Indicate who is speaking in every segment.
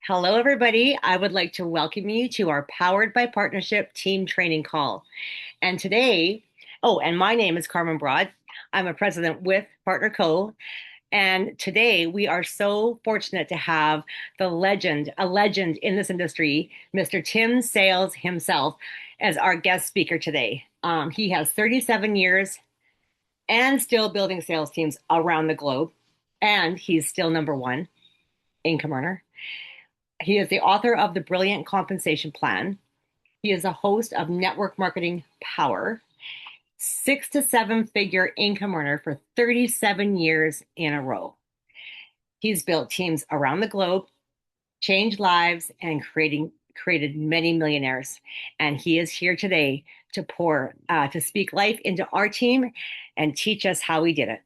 Speaker 1: Hello, everybody. I would like to welcome you to our Powered by Partnership team training call. And today, and my name is Carmen Broad. I'm a president with Partner Co. And today we are so fortunate to have a legend in this industry, Mr. Tim Sales himself, as our guest speaker today. He has 37 years and still building sales teams around the globe. And he's still number one income earner. He is the author of The Brilliant Compensation Plan. He is a host of Network Marketing Power, 6 to 7 figure income earner for 37 years in a row. He's built teams around the globe, changed lives, and created many millionaires. And he is here today to speak life into our team and teach us how we did it.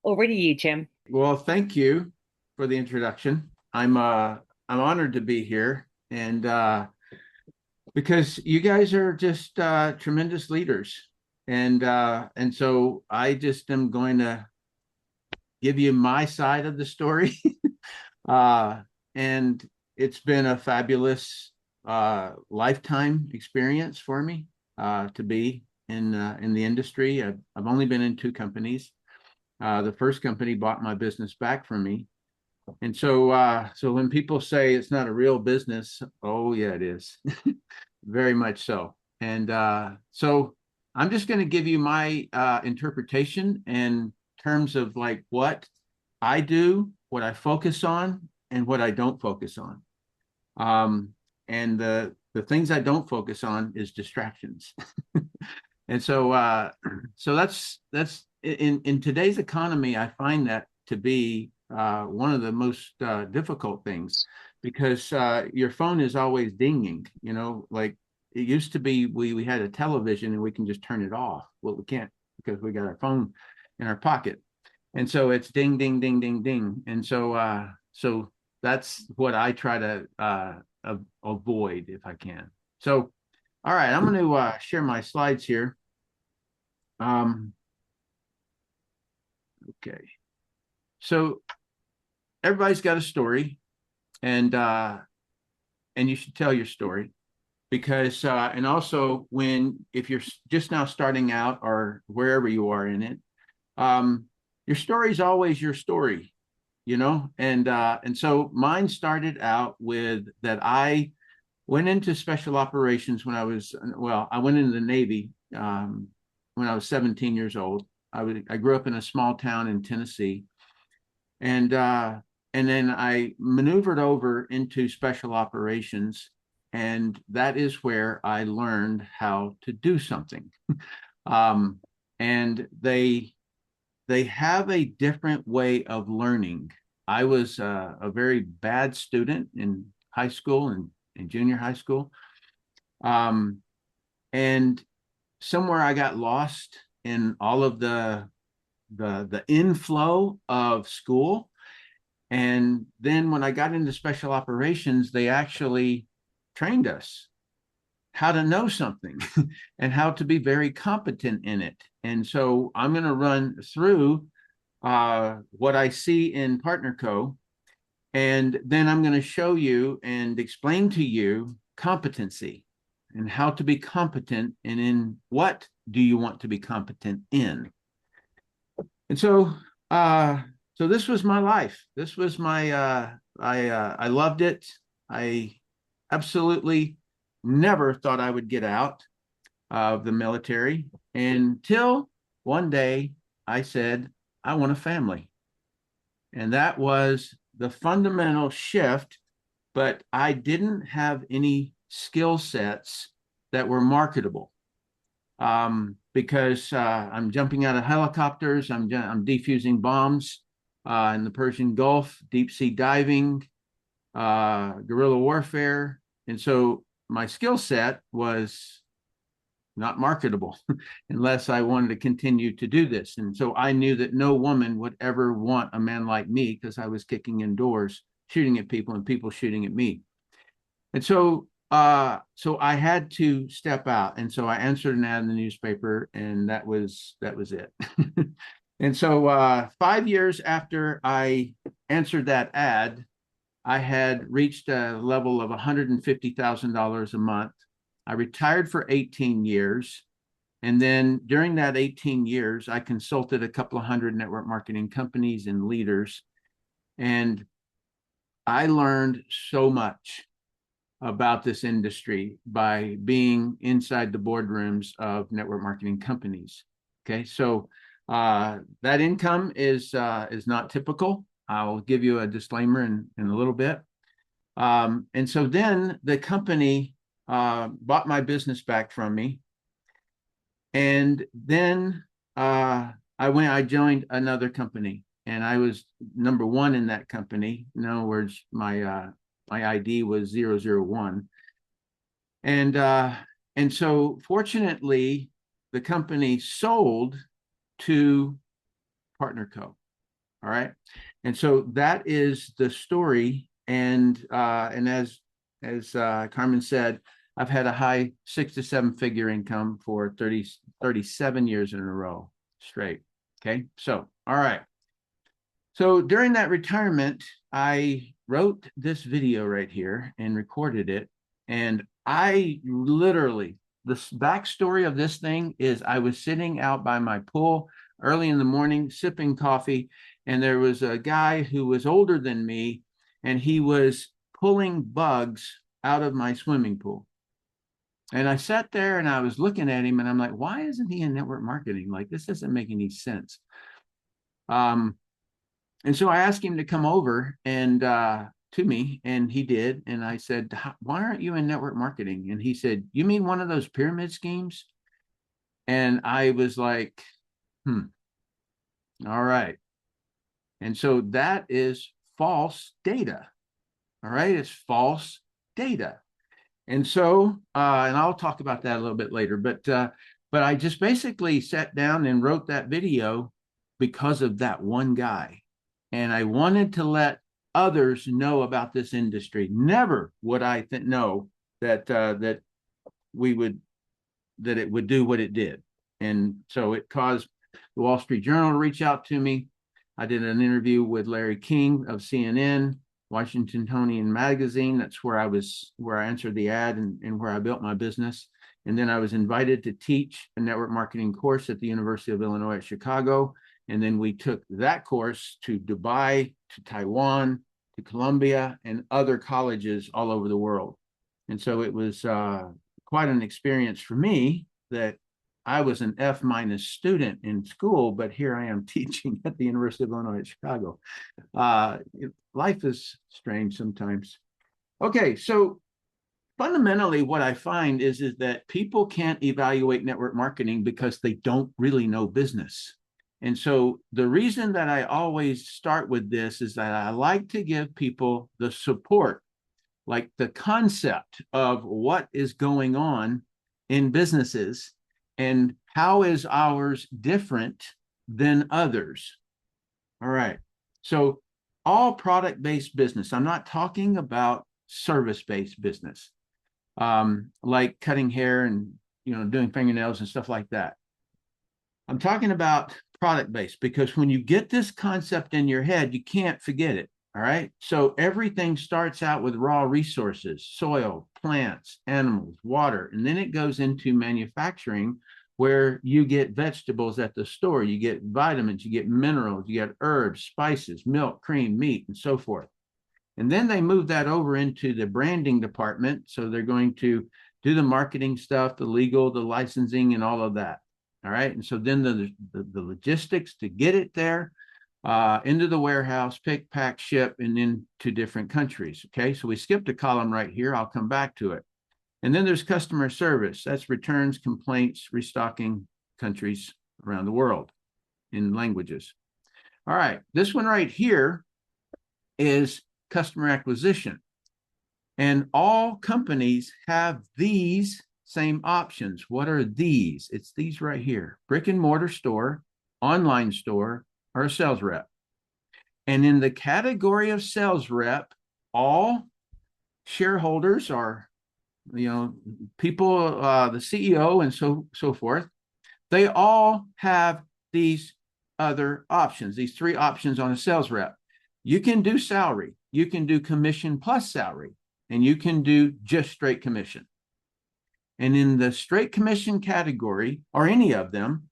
Speaker 1: Over to you, Tim.
Speaker 2: Well, thank you for the introduction. I'm honored to be here, and because you guys are just tremendous leaders, and so I just am going to give you my side of the story. And it's been a fabulous lifetime experience for me to be in the industry. I've only been in two companies. The first company bought my business back from me. And so when people say it's not a real business, oh yeah, it is. Very much so. And so I'm just going to give you my interpretation in terms of like what I do, what I focus on, and what I don't focus on. And the things I don't focus on is distractions. And so that's in today's economy, I find that to be one of the most difficult things, because your phone is always dinging. Like it used to be, we had a television and we can just turn it off. Well, we can't, because we got our phone in our pocket, and so it's ding, ding, ding, ding, ding. And so that's what I try to avoid if I can. So, all right, I'm going to share my slides here. Okay. So everybody's got a story, and you should tell your story, because and also if you're just now starting out or wherever you are in it, your story is always your story, and so mine started out with that I went into special operations when I went into the Navy when I was 17 years old. I grew up in a small town in Tennessee, and then I maneuvered over into special operations, and that is where I learned how to do something. And they have a different way of learning. I was a very bad student in high school and in junior high school, and somewhere I got lost in all of the inflow of school. And then when I got into special operations, they actually trained us how to know something and how to be very competent in it. And so I'm going to run through what I see in Partner Co. And then I'm going to show you and explain to you competency and how to be competent, and in what do you want to be competent in. And so this was my life. This was my I loved it. I absolutely never thought I would get out of the military until one day I said, I want a family. And that was the fundamental shift, but I didn't have any skill sets that were marketable. Because I'm jumping out of helicopters, I'm defusing bombs in the Persian Gulf, deep sea diving, guerrilla warfare. And so my skill set was not marketable unless I wanted to continue to do this. And so I knew that no woman would ever want a man like me, because I was kicking in doors, shooting at people, and people shooting at me. And so I had to step out. And so I answered an ad in the newspaper, and that was it. And so 5 years after I answered that ad, I had reached a level of $150,000 a month. I retired for 18 years. And then during that 18 years, I consulted a couple of hundred network marketing companies and leaders. And I learned so much about this industry by being inside the boardrooms of network marketing companies. Okay, so that income is not typical. I'll give you a disclaimer in a little bit. And so then the company bought my business back from me, and then I joined another company, and I was number one in that company. In other words, my ID was 001. And and so fortunately, the company sold to Partner Co. All right. And so that is the story. And as Carmen said, I've had a high 6 to 7 figure income for 37 years in a row straight. Okay. So, all right. So during that retirement, I wrote this video right here and recorded it. And I literally, the backstory of this thing is I was sitting out by my pool early in the morning, sipping coffee, and there was a guy who was older than me, and he was pulling bugs out of my swimming pool. And I sat there and I was looking at him and I'm like, why isn't he in network marketing? Like, this doesn't make any sense. And so I asked him to come over and to me, and he did. And I said, why aren't you in network marketing? And he said, you mean one of those pyramid schemes? And I was like, all right. And so that is false data. All right. It's false data. And so, and I'll talk about that a little bit later, but I just basically sat down and wrote that video because of that one guy. And I wanted to let others know about this industry. Never would I know that that it would do what it did. And so it caused the Wall Street Journal to reach out to me. I did an interview with Larry King of CNN, Washingtonian Magazine. That's where I answered the ad and where I built my business. And then I was invited to teach a network marketing course at the University of Illinois at Chicago. And then we took that course to Dubai, to Taiwan, to Colombia, and other colleges all over the world. And so it was quite an experience for me that I was an F- student in school, but here I am teaching at the University of Illinois at Chicago. Life is strange sometimes. Okay, so fundamentally what I find is that people can't evaluate network marketing because they don't really know business. And so the reason that I always start with this is that I like to give people the support, like the concept of what is going on in businesses and how is ours different than others. All right. So all product-based business, I'm not talking about service-based business, like cutting hair and doing fingernails and stuff like that. I'm talking about product-based because when you get this concept in your head, you can't forget it. All right. So everything starts out with raw resources, soil, plants, animals, water, and then it goes into manufacturing where you get vegetables at the store, you get vitamins, you get minerals, you get herbs, spices, milk, cream, meat, and so forth. And then they move that over into the branding department. So they're going to do the marketing stuff, the legal, the licensing, and all of that. All right. And so then the logistics to get it there, into the warehouse, pick, pack, ship, and into different countries. Okay. So we skipped a column right here. I'll come back to it. And then there's customer service. That's returns, complaints, restocking countries around the world in languages. All right. This one right here is customer acquisition. And all companies have these same options. What are these? It's these right here: brick and mortar store, online store, or a sales rep. And in the category of sales rep, all shareholders are, people, the CEO and so forth, they all have these other options, these three options on a sales rep. You can do salary. you can do commission plus salary, and you can do just straight commission. And in the straight commission category, or any of them,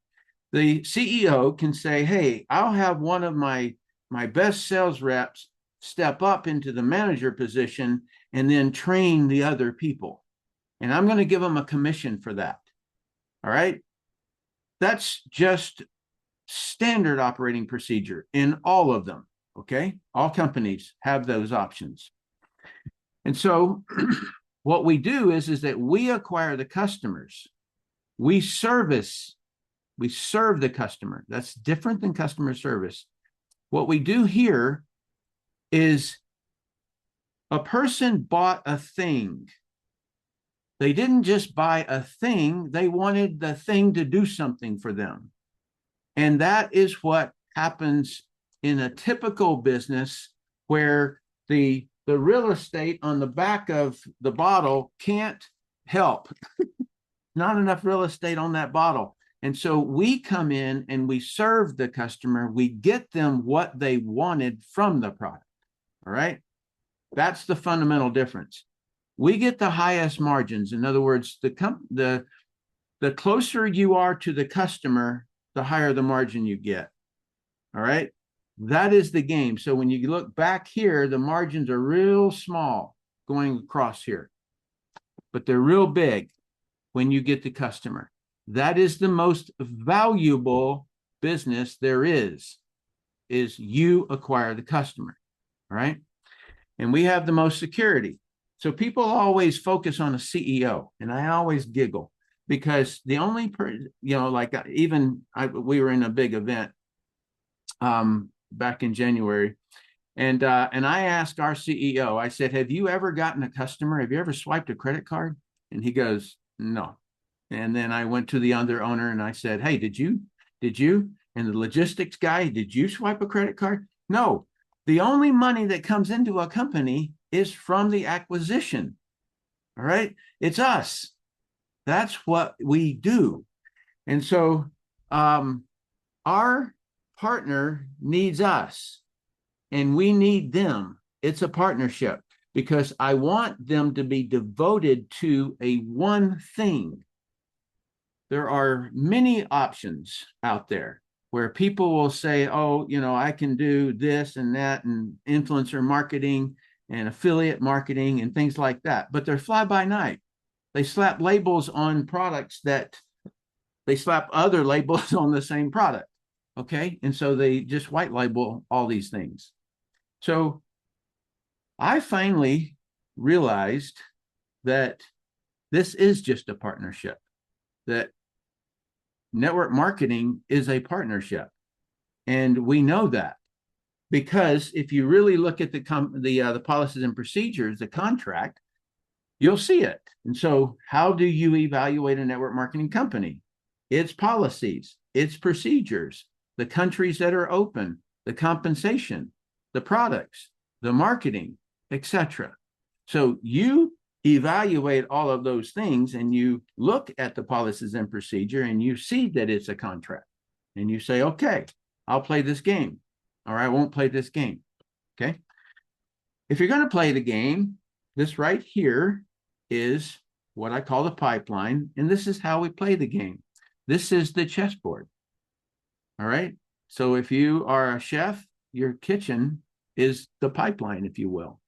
Speaker 2: the CEO can say, hey, I'll have one of my best sales reps step up into the manager position and then train the other people. And I'm going to give them a commission for that. All right. That's just standard operating procedure in all of them. Okay. All companies have those options. And so what we do is that we acquire the customers. We serve the customer. That's different than customer service. What we do here is a person bought a thing. They didn't just buy a thing, they wanted the thing to do something for them. And that is what happens in a typical business where the real estate on the back of the bottle can't help. Not enough real estate on that bottle. And so we come in and we serve the customer. We get them what they wanted from the product. All right. That's the fundamental difference. We get the highest margins. In other words, the closer you are to the customer, the higher the margin you get. All right. That is the game. So when you look back here, the margins are real small going across here, but they're real big when you get the customer. That is the most valuable business there is you acquire the customer. All right. And we have the most security. So people always focus on a CEO, and I always giggle because the only, like we were in a big event back in January, and I asked our CEO, I said, have you ever gotten a customer? Have you ever swiped a credit card? And he goes, no. And then I went to the other owner and I said, hey, did you? And the logistics guy, did you swipe a credit card? No. The only money that comes into a company is from the acquisition. All right. It's us. That's what we do. And so our partner needs us and we need them. It's a partnership because I want them to be devoted to a one thing. There are many options out there where people will say, oh, I can do this and that and influencer marketing and affiliate marketing and things like that. But they're fly by night. They slap labels on products that they slap other labels on the same product. Okay. And so they just white label all these things. So I finally realized that this is just a partnership, that network marketing is a partnership. And we know that because if you really look at the policies and procedures, the contract, you'll see it. And so how do you evaluate a network marketing company? It's policies, it's procedures, the countries that are open, the compensation, the products, the marketing, etc. So you evaluate all of those things and you look at the policies and procedure and you see that it's a contract and you say, okay, I'll play this game or I won't play this game. Okay. If you're going to play the game, this right here is what I call the pipeline. And this is how we play the game. This is the chessboard. All right. So if you are a chef, your kitchen is the pipeline, if you will.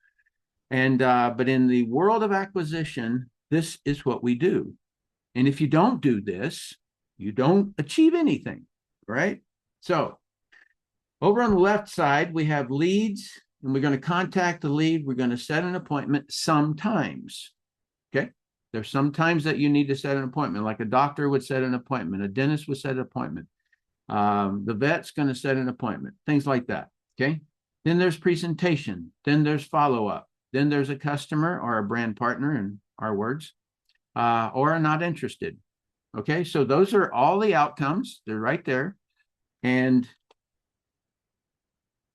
Speaker 2: And but in the world of acquisition, this is what we do. And if you don't do this, you don't achieve anything, right? So over on the left side, we have leads, and we're going to contact the lead. We're going to set an appointment sometimes. Okay. There's sometimes that you need to set an appointment, like a doctor would set an appointment, a dentist would set an appointment. The vet's going to set an appointment, things like that. Okay. Then there's presentation. Then there's follow-up. Then there's a customer or a brand partner, in our words, or not interested. Okay, so those are all the outcomes. They're right there. And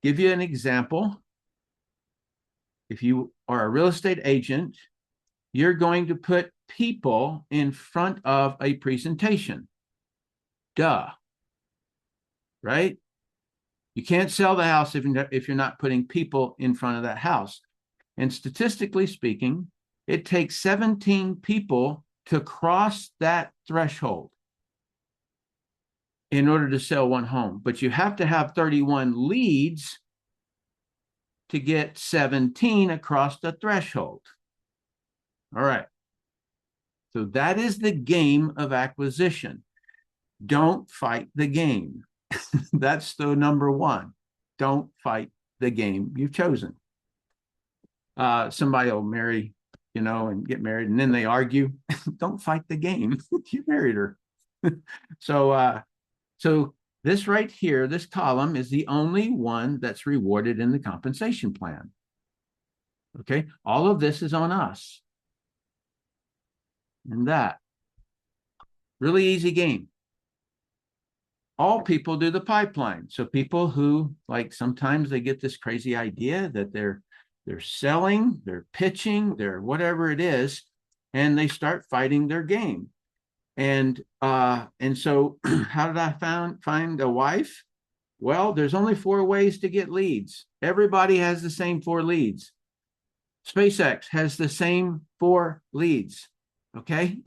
Speaker 2: give you an example. If you are a real estate agent, you're going to put people in front of a presentation. Duh. Right? You can't sell the house if you're not putting people in front of that house. And statistically speaking, it takes 17 people to cross that threshold in order to sell one home. But you have to have 31 leads to get 17 across the threshold. All right. So that is the game of acquisition. Don't fight the game. That's the number one. Don't fight the game you've chosen. Somebody will marry, and get married, and then they argue. Don't fight the game. You married her. So this right here, this column is the only one that's rewarded in the compensation plan. Okay, all of this is on us. And that really easy game. All people do the pipeline. So people who, like, sometimes they get this crazy idea that they're selling, they're pitching, they're whatever it is, and they start fighting their game. And so how did I find a wife? Well, there's only 4 ways to get leads. Everybody has the same 4 leads. SpaceX has the same 4 leads. Okay.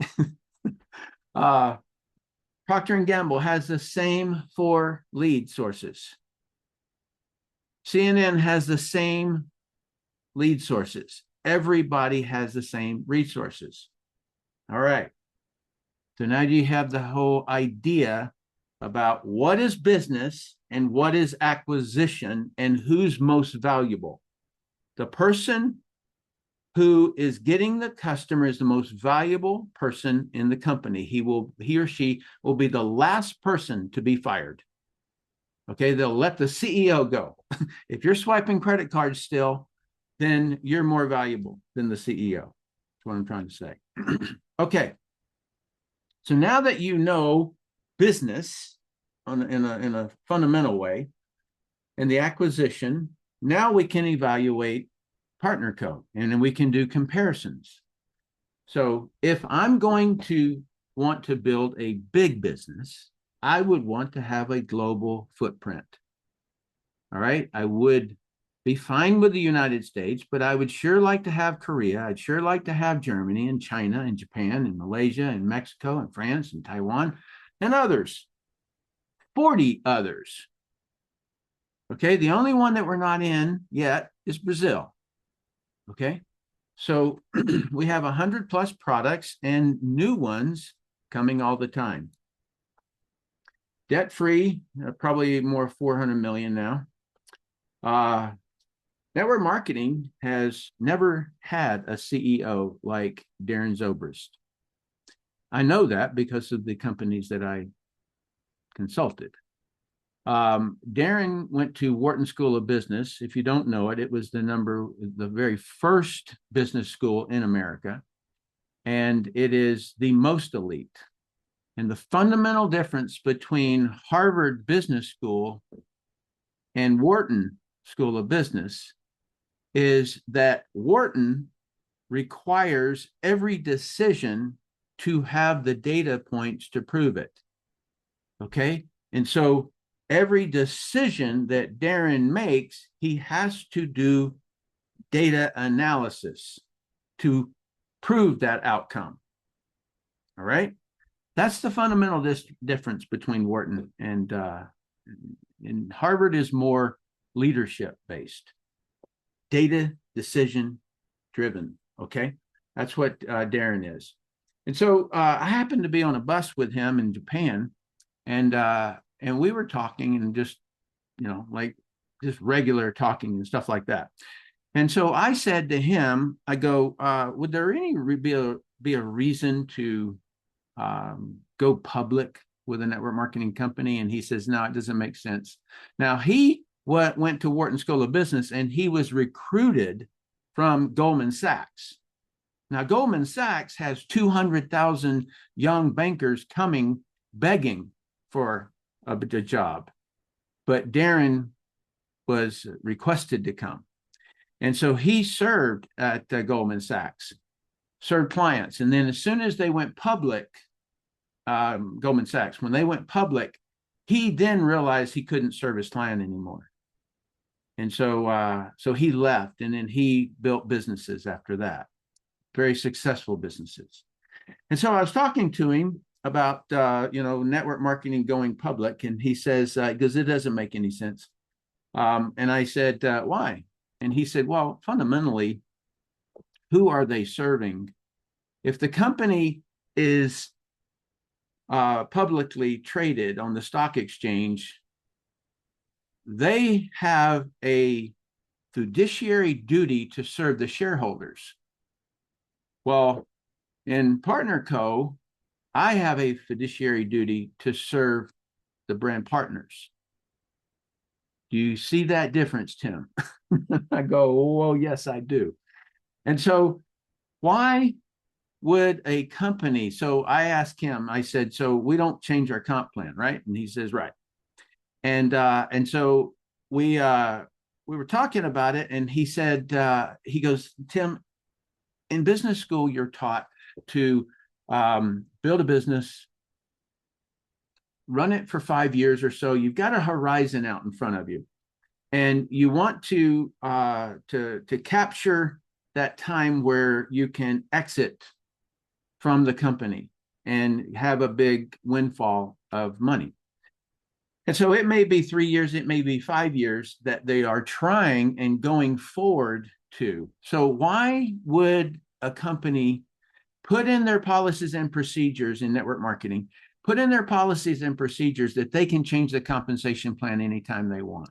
Speaker 2: Procter & Gamble has the same 4 lead sources. CNN has the same lead sources. Everybody has the same resources. All right. So now you have the whole idea about what is business and what is acquisition and who's most valuable. The person who is getting the customer is the most valuable person in the company. He or she will be the last person to be fired. Okay, they'll let the CEO go. If you're swiping credit cards still, then you're more valuable than the CEO. That's what I'm trying to say. Okay. So now that you know business in a fundamental way and the acquisition, now we can evaluate partner code and then we can do comparisons. So if I'm going to want to build a big business, I would want to have a global footprint. All right. I would be fine with the United States, but I would sure like to have Korea. I'd sure like to have Germany and China and Japan and Malaysia and Mexico and France and Taiwan and others. 40 others. Okay. The only one that we're not in yet is Brazil. Okay. So we have 100 plus products and new ones coming all the time. Debt free, probably more 400 million now. Network marketing has never had a CEO like Darren Zobrist. I know that because of the companies that I consulted. Darren went to Wharton School of Business. If you don't know it, it was the very first business school in America, and it is the most elite. And the fundamental difference between Harvard Business School and Wharton School of Business is that Wharton requires every decision to have the data points to prove it. Okay. And so every decision that Darren makes, he has to do data analysis to prove that outcome. All right. That's the fundamental difference between Wharton and Harvard is more leadership based. Data decision driven. Okay. That's what Darren is. And so I happened to be on a bus with him in Japan, and we were talking and just, like just regular talking and stuff like that. And so I said to him, I go, would there be a reason to go public with a network marketing company? And he says, no, it doesn't make sense. Now he went to Wharton School of Business and he was recruited from Goldman Sachs. Now, Goldman Sachs has 200,000 young bankers coming begging for a job, but Darren was requested to come. And so he served at Goldman Sachs, served clients. And then as soon as they went public, Goldman Sachs, when they went public, He then realized he couldn't serve his client anymore. And so he left, and then he built businesses after that, very successful businesses. And so I was talking to him about network marketing going public, and he says, because it doesn't make any sense. And I said, why? And he said, well, fundamentally, who are they serving? If the company is publicly traded on the stock exchange, they have a fiduciary duty to serve the shareholders. Well, in Partner Co., I have a fiduciary duty to serve the brand partners. Do you see that difference, Tim? I go, well, yes, I do. And so why would a company, so I asked him, I said, so we don't change our comp plan, right? And he says, right. And so we were talking about it, and he said, he goes, Tim, in business school, you're taught to build a business, run it for 5 years or so. You've got a horizon out in front of you, and you want to capture that time where you can exit from the company and have a big windfall of money. And so it may be 3 years, it may be 5 years that they are trying and going forward to. So why would a company put in their policies and procedures in network marketing, put in their policies and procedures that they can change the compensation plan anytime they want?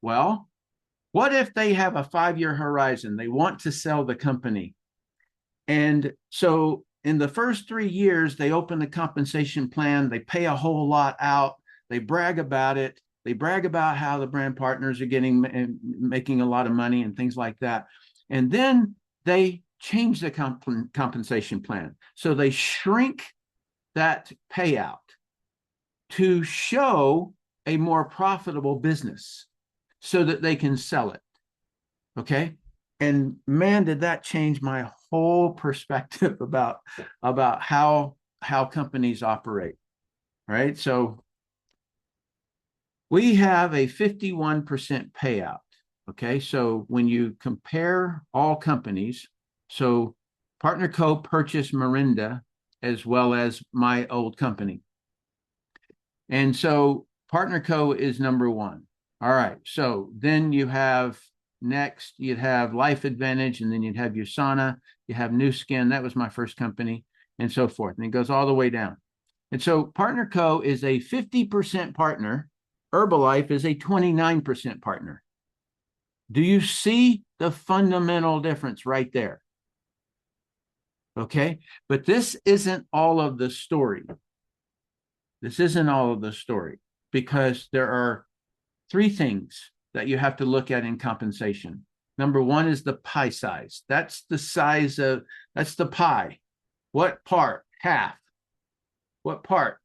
Speaker 2: Well, what if they have a 5-year horizon? They want to sell the company. And so in the first 3 years, they open the compensation plan, they pay a whole lot out, they brag about it, they brag about how the brand partners are making a lot of money and things like that. And then they change the compensation plan. So they shrink that payout to show a more profitable business so that they can sell it. Okay. And man, did that change my whole perspective about how companies operate. Right. So we have a 51% payout. Okay. So when you compare all companies, so Partner Co. purchased Mirinda as well as my old company. And so Partner Co. is number one. All right. So then you have next, you'd have Life Advantage, and then you'd have USANA, you have New Skin. That was my first company, and so forth. And it goes all the way down. And so Partner Co. is a 50% partner. Herbalife is a 29% partner. Do you see the fundamental difference right there? Okay. But this isn't all of the story. This isn't all of the story, because there are 3 things that you have to look at in compensation. Number one is the pie size. That's the pie. What part? Half. What part?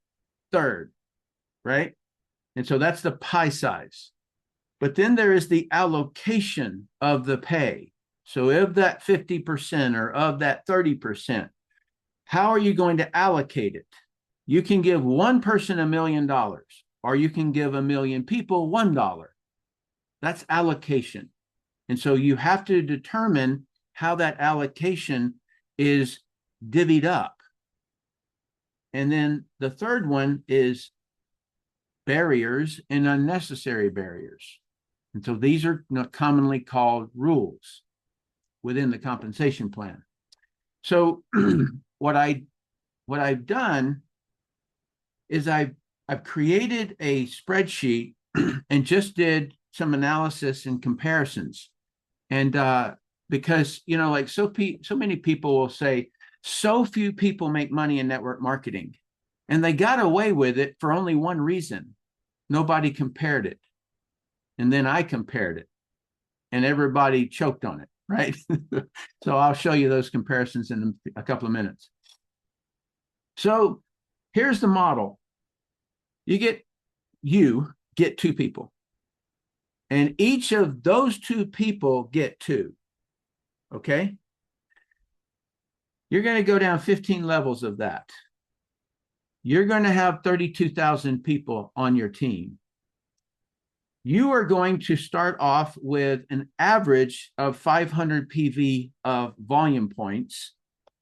Speaker 2: Third, right? And so that's the pie size. But then there is the allocation of the pay. So of that 50% or of that 30%, how are you going to allocate it? You can give one person $1 million, or you can give 1 million people $1. That's allocation. And so you have to determine how that allocation is divvied up. And then the third one is barriers and unnecessary barriers. And so these are commonly called rules within the compensation plan. So what I've done is I've created a spreadsheet and just did some analysis and comparisons. And because, like so many people will say, so few people make money in network marketing, and they got away with it for only one reason: nobody compared it. And then I compared it, and everybody choked on it, right? So I'll show you those comparisons in a couple of minutes. So here's the model. You get 2 people, and each of those 2 people get 2. Okay. You're going to go down 15 levels of that. you're going to have 32,000 people on your team. You are going to start off with an average of 500 PV of volume points,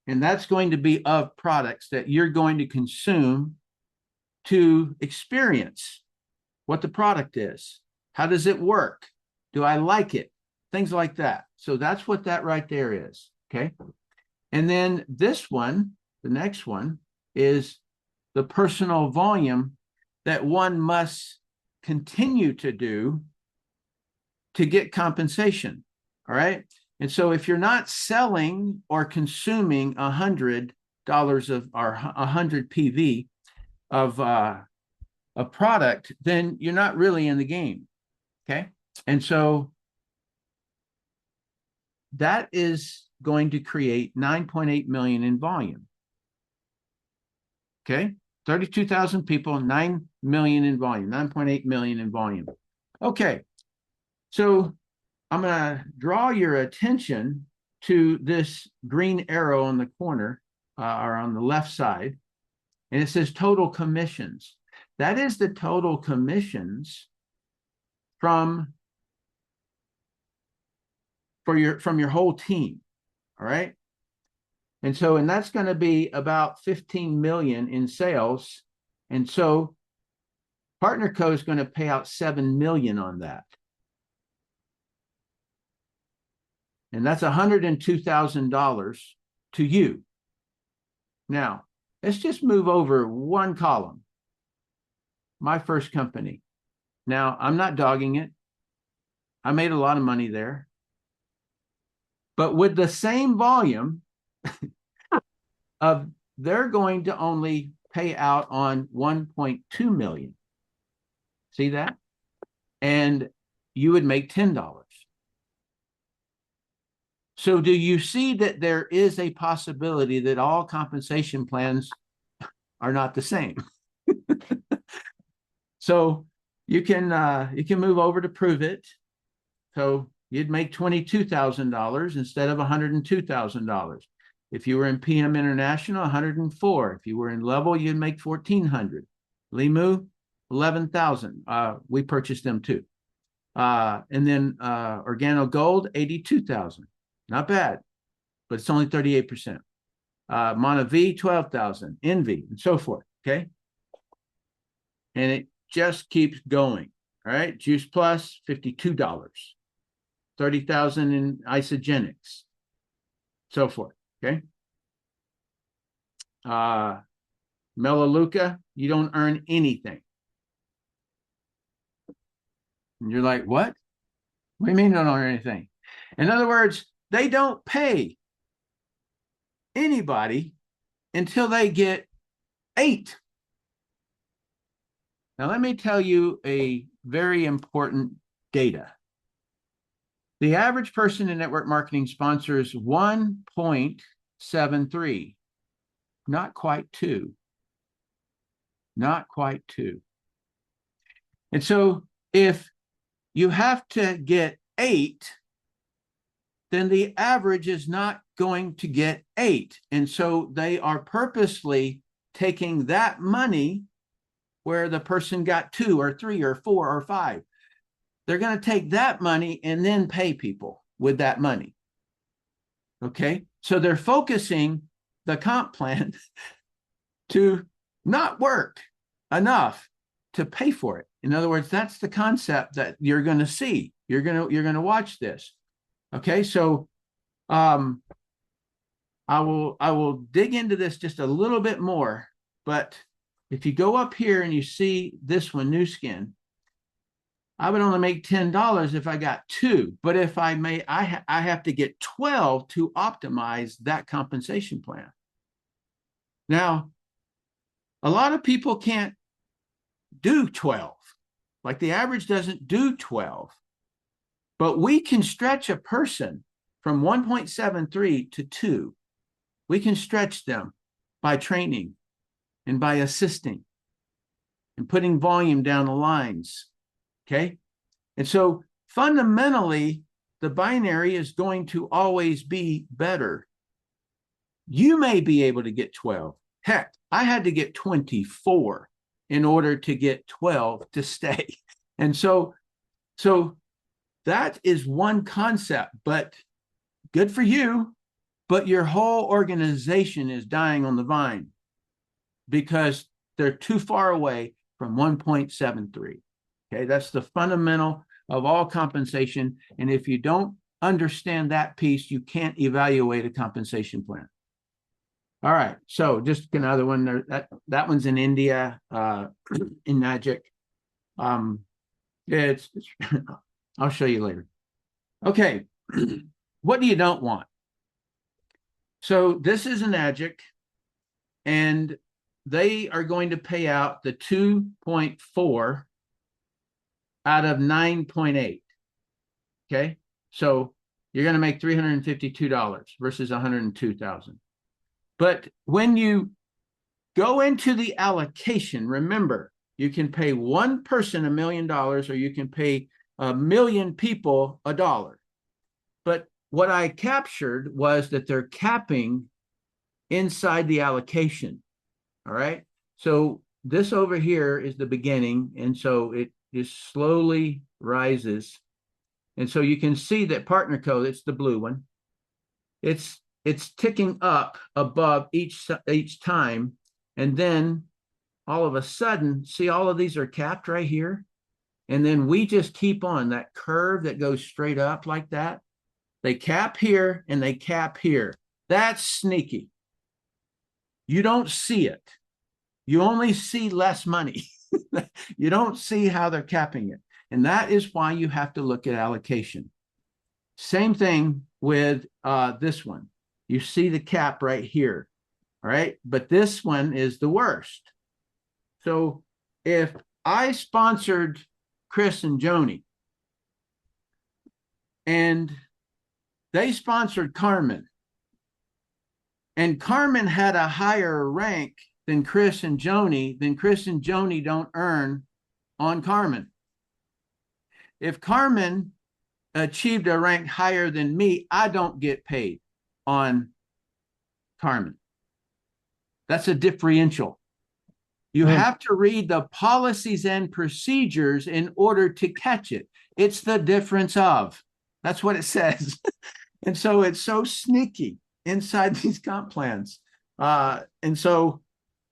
Speaker 2: and that's going to be of products that you're going to consume to experience what the product is. How does it work? Do I like it? Things like that. So that's what that right there is. Okay. And then this one, the next one, is the personal volume that one must continue to do to get compensation. All right. And so if you're not selling or consuming $100 of or 100 PV of a product, then you're not really in the game. Okay. And so that is going to create 9.8 million in volume. Okay. 32,000 people, 9 million in volume, 9.8 million in volume. Okay. So I'm going to draw your attention to this green arrow on the corner or on the left side. And it says total commissions. That is the total commissions from your whole team. All right. And so, and that's going to be about 15 million in sales. And so Partner Co is going to pay out 7 million on that. And that's $102,000 to you. Now, let's just move over one column. My first company. Now, I'm not dogging it. I made a lot of money there. But with the same volume of, they're going to only pay out on 1.2 million. See that? And you would make $10. So do you see that there is a possibility that all compensation plans are not the same? So you can move over to prove it. So you'd make $22,000 instead of $102,000. If you were in PM International, 104. If you were in Level, you'd make 1,400. Limu, 11,000. We purchased them too. And then Organo Gold, 82,000. Not bad, but it's only 38%. Mana V, 12,000. Envy, and so forth. Okay. And it just keeps going. All right. Juice Plus, $52. 30,000 in Isogenics, so forth. Okay. Melaleuca, you don't earn anything. And you're like, what? What do you mean you don't earn anything? In other words, they don't pay anybody until they get 8. Now, let me tell you a very important data. The average person in network marketing sponsors 1.73, not quite 2. Not quite 2. And so if you have to get 8, then the average is not going to get 8. And so they are purposely taking that money where the person got 2 or 3 or 4 or 5. They're going to take that money and then pay people with that money. Okay. So they're focusing the comp plan to not work enough to pay for it. In other words, that's the concept that you're going to see. You're going to watch this. Okay. So I will dig into this just a little bit more, but if you go up here and you see this one, New Skin, I would only make $10 if I got 2, but if I have to get 12 to optimize that compensation plan. Now, a lot of people can't do 12. Like the average doesn't do 12, but we can stretch a person from 1.73 to 2. We can stretch them by training and by assisting and putting volume down the lines. Okay. And so fundamentally, the binary is going to always be better. You may be able to get 12. Heck, I had to get 24 in order to get 12 to stay. And so that is one concept, but good for you. But your whole organization is dying on the vine because they're too far away from 1.73. Okay, that's the fundamental of all compensation. And if you don't understand that piece, you can't evaluate a compensation plan. All right, so just another one there. That one's in India, in Najik. It's I'll show you later. Okay, what do you don't want? So this is an Najik, and they are going to pay out the 2.4 out of 9.8. Okay, so you're going to make $352 versus 102,000. But when you go into the allocation, remember, you can pay one person $1 million, or you can pay 1 million people $1. But what I captured was that they're capping inside the allocation. All right. So this over here is the beginning. And so it just slowly rises. And so you can see that partner code, it's the blue one. It's ticking up above each time. And then all of a sudden, see, all of these are capped right here. And then we just keep on that curve that goes straight up like that. They cap here and they cap here. That's sneaky. You don't see it. You only see less money. You don't see how they're capping it. And that is why you have to look at allocation. Same thing with this one. You see the cap right here, all right? But this one is the worst. So if I sponsored Chris and Joni, and they sponsored Carmen, and Carmen had a higher rank than Chris and Joni, then Chris and Joni don't earn on Carmen. If Carmen achieved a rank higher than me, I don't get paid on Carmen. That's a differential. You have to read the policies and procedures in order to catch it. It's the difference of. That's what it says. And so it's so sneaky inside these comp plans. And so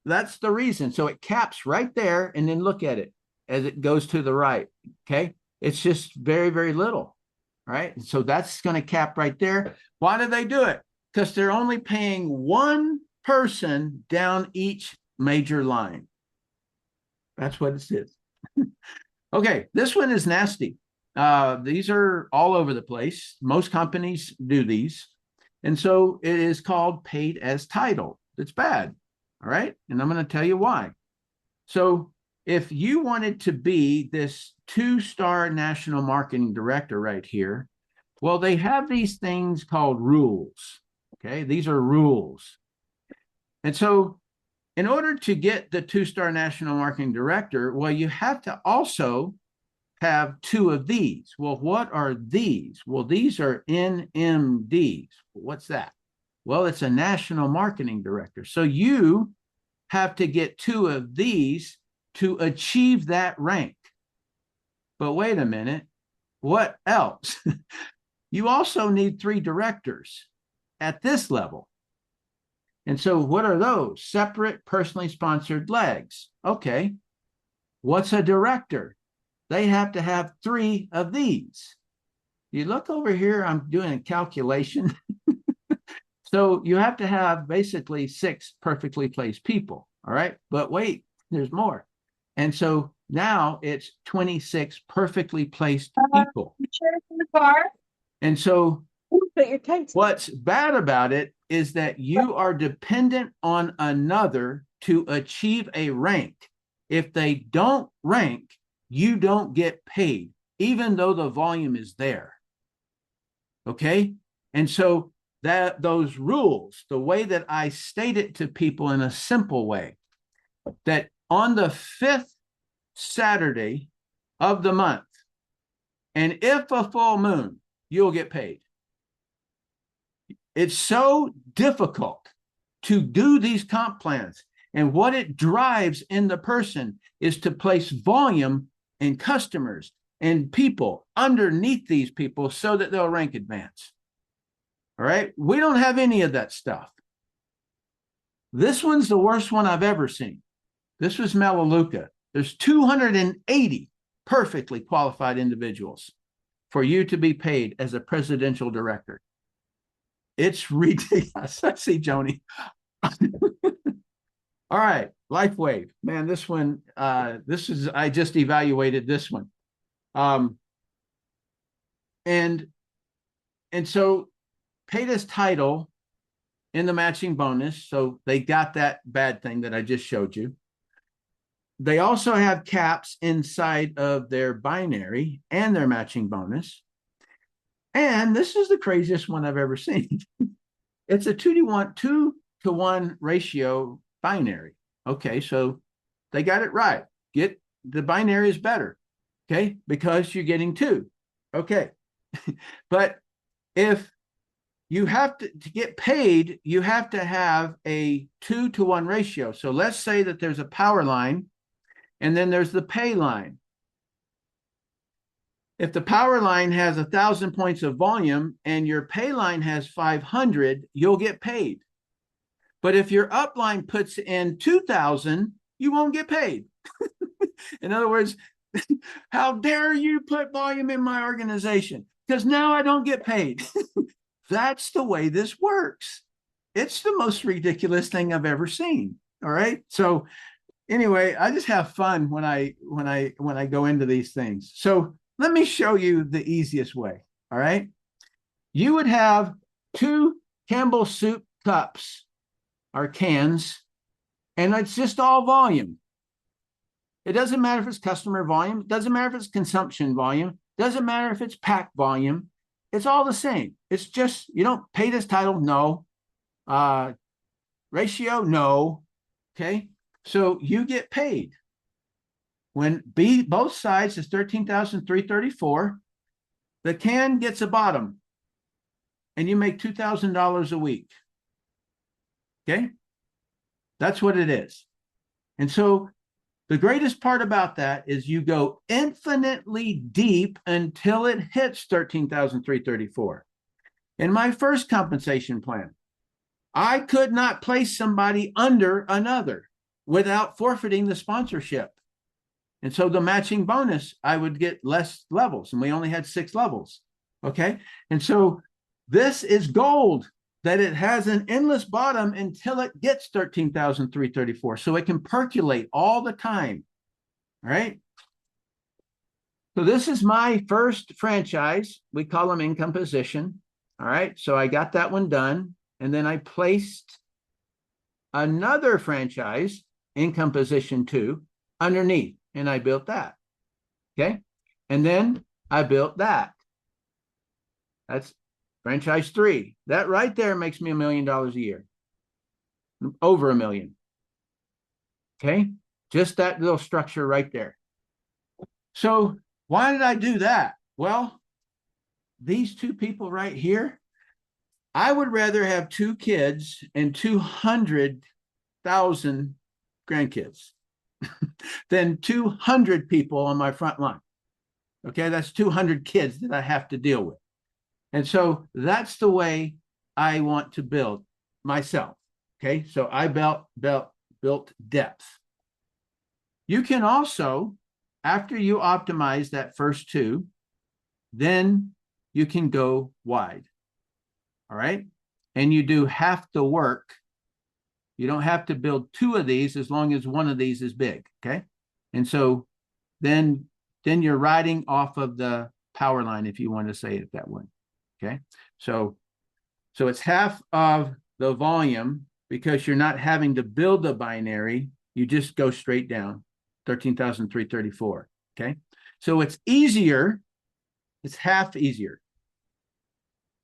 Speaker 2: that's the reason. So it caps right there, and then look at it as it goes to the right. Okay. It's just very, very little. Right. So that's going to cap right there. Why do they do it? Because they're only paying one person down each major line. That's what it is. Okay, this one is nasty. These are all over the place. Most companies do these. And so it is called paid as title. It's bad. All right. And I'm going to tell you why. So if you wanted to be this 2-star national marketing director right here, well, they have these things called rules. Okay. These are rules. And so in order to get the 2-star national marketing director, well, you have to also have 2 of these. Well, what are these? Well, these are NMDs. What's that? Well, it's a national marketing director. So you have to get 2 of these to achieve that rank. But wait a minute, what else? You also need 3 directors at this level. And so what are those? Separate, personally sponsored legs. Okay. What's a director? They have to have 3 of these. You look over here, I'm doing a calculation. So you have to have basically 6 perfectly placed people. All right. But wait, there's more. And so now it's 26 perfectly placed people.
Speaker 3: In the car.
Speaker 2: And so
Speaker 3: But your tights.
Speaker 2: what's bad about it is that you are dependent on another to achieve a rank. If they don't rank, you don't get paid, even though the volume is there. Okay. And so that those rules, the way that I state it to people in a simple way, that on the 5th Saturday of the month, and if a full moon, you'll get paid. It's so difficult to do these comp plans. And what it drives in the person is to place volume and customers and people underneath these people so that they'll rank advance. All right. We don't have any of that stuff. This one's the worst one I've ever seen. This was Melaleuca. There's 280 perfectly qualified individuals for you to be paid as a presidential director. It's ridiculous. I see Joni. All right, LifeWave. Man, this one, I just evaluated this one. And so paid as title in the matching bonus. So they got that bad thing that I just showed you. They also have caps inside of their binary and their matching bonus. And this is the craziest one I've ever seen. It's a 2-to-1 ratio binary. Okay, so they got it right. Get the binary is better, okay, because you're getting 2. Okay, but if you have to get paid, you have to have a 2-to-1 ratio. So let's say that there's a power line and then there's the pay line. If the power line has 1,000 points of volume and your pay line has 500, you'll get paid. But if your upline puts in 2,000, you won't get paid. In other words, how dare you put volume in my organization? Because now I don't get paid. That's the way this works. It's the most ridiculous thing I've ever seen. All right. So anyway, I just have fun when I go into these things. So let me show you the easiest way. All right. You would have 2 Campbell soup cups or cans, and it's just all volume. It doesn't matter if it's customer volume. It doesn't matter if it's consumption volume. It doesn't matter if it's pack volume. It's all the same. It's just, you don't pay this title. No. Ratio. No. Okay. So you get paid. When both sides is 13,334, the can gets a bottom and you make $2,000 a week. Okay. That's what it is. And so the greatest part about that is you go infinitely deep until it hits 13,334. In my first compensation plan, I could not place somebody under another without forfeiting the sponsorship. And so the matching bonus, I would get less levels, and we only had 6 levels. Okay. And so this is gold, that it has an endless bottom until it gets 13,334. So it can percolate all the time. All right. So this is my first franchise. We call them income position. All right. So I got that one done. And then I placed another franchise, income position 2, underneath. And I built that. Okay. And then I built that. That's franchise 3. That right there makes me $1 million a year. Over $1 million. Okay. Just that little structure right there. So why did I do that? Well, these 2 people right here, I would rather have 2 kids and 200,000 grandkids than 200 people on my front line. Okay, that's 200 kids that I have to deal with. And so that's the way I want to build myself. Okay, so I built depth. You can also, after you optimize that first 2, then you can go wide. All right, and you do half the work. You don't have to build 2 of these as long as one of these is big. Okay. And so then you're riding off of the power line, if you want to say it that way. Okay. So it's half of the volume because you're not having to build a binary. You just go straight down 13,334. Okay. So it's easier. It's half easier.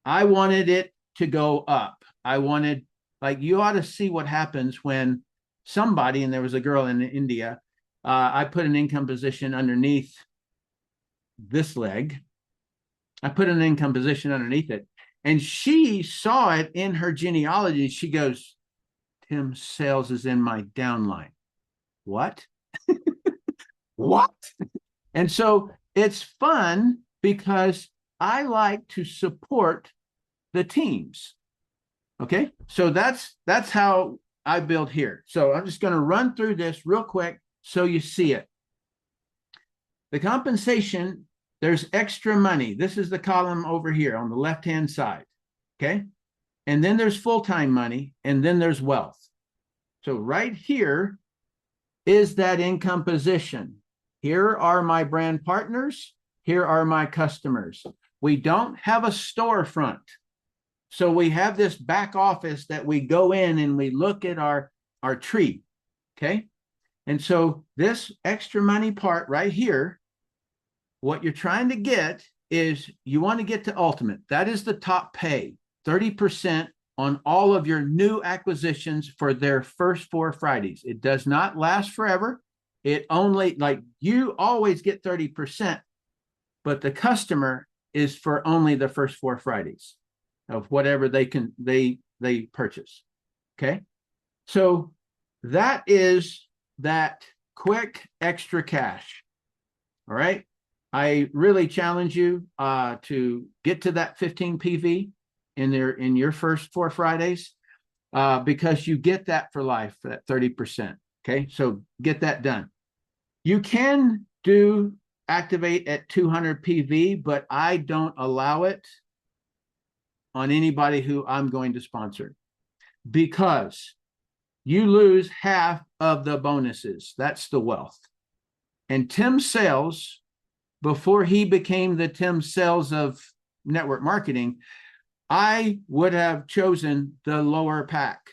Speaker 2: I wanted it to go up. I wanted, like, you ought to see what happens when somebody, and there was a girl in India, I put an income position underneath this leg. I put an income position underneath it. And she saw it in her genealogy. She goes, Tim Sales is in my downline. What? What? And so it's fun because I like to support the teams. Okay, so that's how I build here. So I'm just going to run through this real quick so you see it. The compensation, there's extra money. This is the column over here on the left-hand side. Okay, and then there's full-time money, and then there's wealth. So right here is that income position. Here are my brand partners. Here are my customers. We don't have a storefront. So we have this back office that we go in and we look at our tree. Okay. And so this extra money part right here, what you're trying to get is you want to get to ultimate. That is the top pay, 30% on all of your new acquisitions for their first 4 Fridays. It does not last forever. It only, like, you always get 30%, but the customer is for only the first 4 Fridays of whatever they purchase. Okay. So that is that quick extra cash. All right. I really challenge you to get to that 15 PV in your first 4 Fridays because you get that for life, that 30%. Okay. So get that done. You can activate at 200 PV, but I don't allow it on anybody who I'm going to sponsor because you lose half of the bonuses. That's the wealth. And Tim Sales, before he became the Tim Sales of network marketing, I would have chosen the lower pack,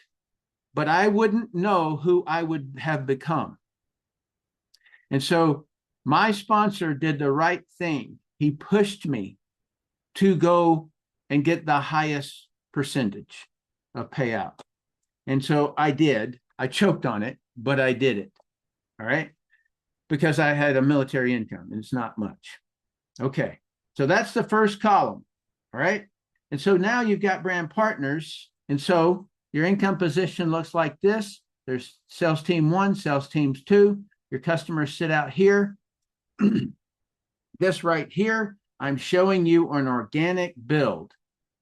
Speaker 2: but I wouldn't know who I would have become. And so my sponsor did the right thing. He pushed me to go and get the highest percentage of payout. And so I did. I choked on it, but I did it. All right. Because I had a military income and it's not much. Okay. So that's the first column. All right. And so now you've got brand partners. And so your income position looks like this. There's sales team 1, sales teams 2. Your customers sit out here. This right here, I'm showing you an organic build.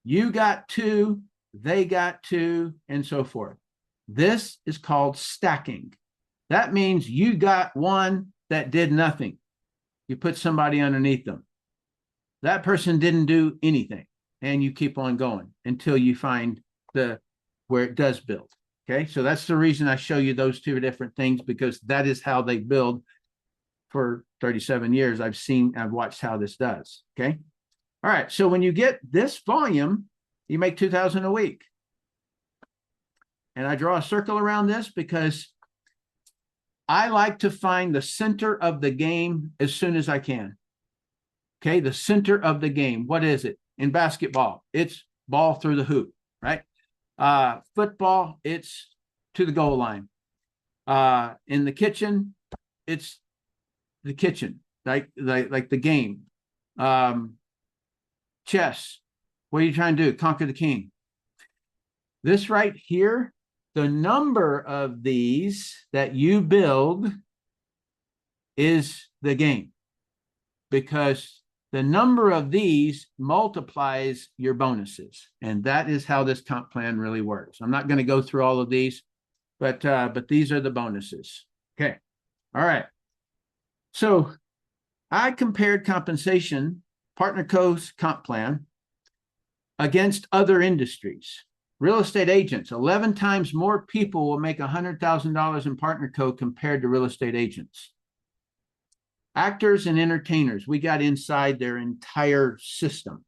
Speaker 2: You got 2, they got 2, and so forth. This is called stacking. That means you got one that did nothing. You put somebody underneath them. That person didn't do anything, and you keep on going until you find where it does build. Okay, so that's the reason I show you those 2 different things, because that is how they build. For 37 years, I've watched how this does. Okay. All right. So when you get this volume, you make 2,000 a week. And I draw a circle around this because I like to find the center of the game as soon as I can. Okay. The center of the game. What is it? In basketball, it's ball through the hoop, right? Football, it's to the goal line. In the kitchen, it's the kitchen, like the game. Chess, what are you trying to do? Conquer the king. This right here, the number of these that you build is the game, because the number of these multiplies your bonuses. And that is how this comp plan really works. I'm not going to go through all of these, but these are the bonuses. Okay. All right. So I compared compensation, Partner Co's comp plan, against other industries. Real estate agents, 11 times more people will make $100,000 in Partner Co compared to real estate agents. Actors and entertainers, we got inside their entire system,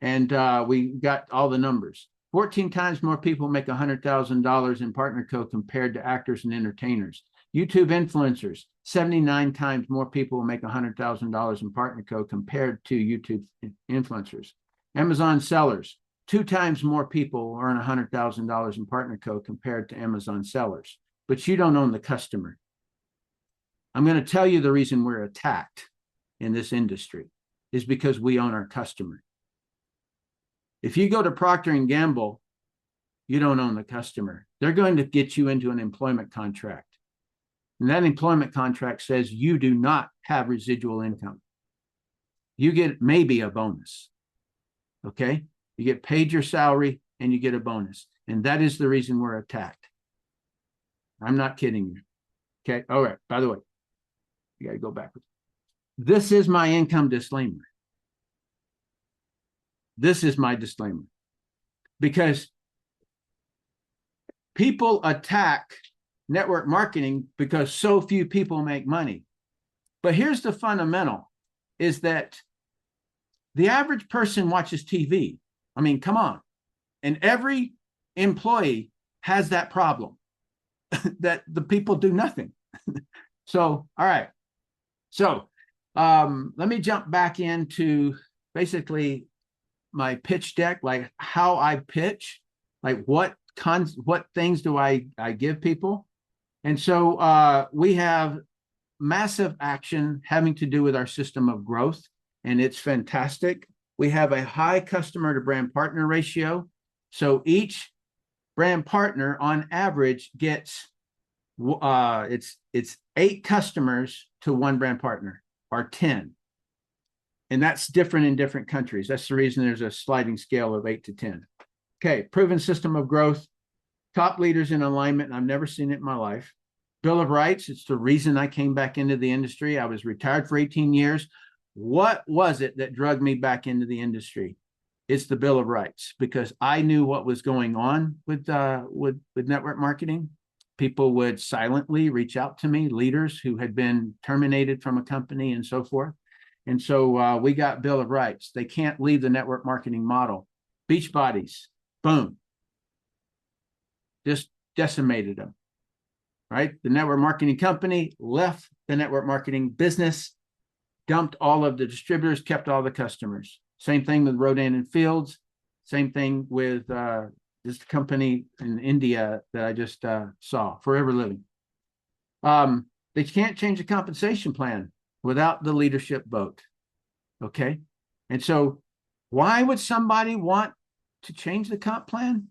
Speaker 2: and we got all the numbers. 14 times more people make $100,000 in Partner Co compared to actors and entertainers. YouTube influencers, 79 times more people will make $100,000 in Partner Co compared to YouTube influencers. Amazon sellers, 2 times more people earn $100,000 in Partner Co compared to Amazon sellers. But you don't own the customer. I'm going to tell you the reason we're attacked in this industry is because we own our customer. If you go to Procter & Gamble you don't own the customer. They're going to get you into an employment contract. And that employment contract says you do not have residual income. You get maybe a bonus. Okay? You get paid your salary and you get a bonus. And that is the reason we're attacked. I'm not kidding you. Okay? All right. By the way, you got to go backwards. This is my income disclaimer. This is my disclaimer. Because people attack network marketing because so few people make money. But here's the fundamental, is that the average person watches TV. I mean, come on. And every employee has that problem that the people do nothing. So, all right. So let me jump back into basically my pitch deck, like how I pitch, like what things do I give people. And so we have massive action having to do with our system of growth, and it's fantastic. We have a high customer to brand partner ratio. So each brand partner on average gets it's 8 customers to 1 brand partner, or 10. And that's different in different countries. That's the reason there's a sliding scale of 8 to 10. Okay, proven system of growth, top leaders in alignment. I've never seen it in my life. Bill of Rights, it's the reason I came back into the industry. I was retired for 18 years. What was it that drugged me back into the industry? It's the Bill of Rights, because I knew what was going on with network marketing. People would silently reach out to me, leaders who had been terminated from a company and so forth. And so we got Bill of Rights. They can't leave the network marketing model. Beach bodies, boom. Just decimated them, right? The network marketing company left the network marketing business, dumped all of the distributors, kept all the customers. Same thing with Rodan and Fields. Same thing with this company in India that I just saw, Forever Living. They can't change the compensation plan without the leadership vote. Okay. And so why would somebody want to change the comp plan?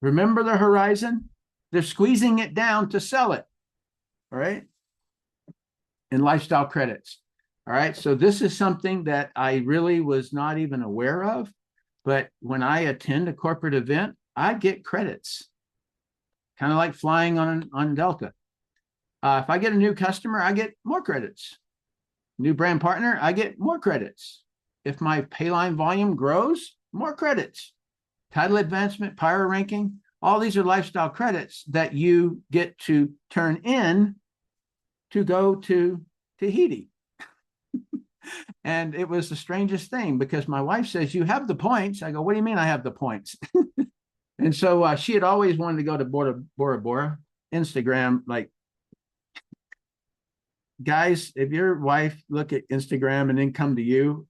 Speaker 2: Remember the horizon? They're squeezing it down to sell it. All right. And lifestyle credits. All right. So this is something that I really was not even aware of. But when I attend a corporate event, I get credits, kind of like flying on Delta. If I get a new customer, I get more credits. New brand partner, I get more credits. If my payline volume grows, more credits. Title advancement, power ranking, all these are lifestyle credits that you get to turn in to go to Tahiti. And it was the strangest thing, because my wife says, you have the points. I go, what do you mean I have the points? And so she had always wanted to go to Bora Bora. Instagram, like, guys, if your wife look at Instagram and then come to you,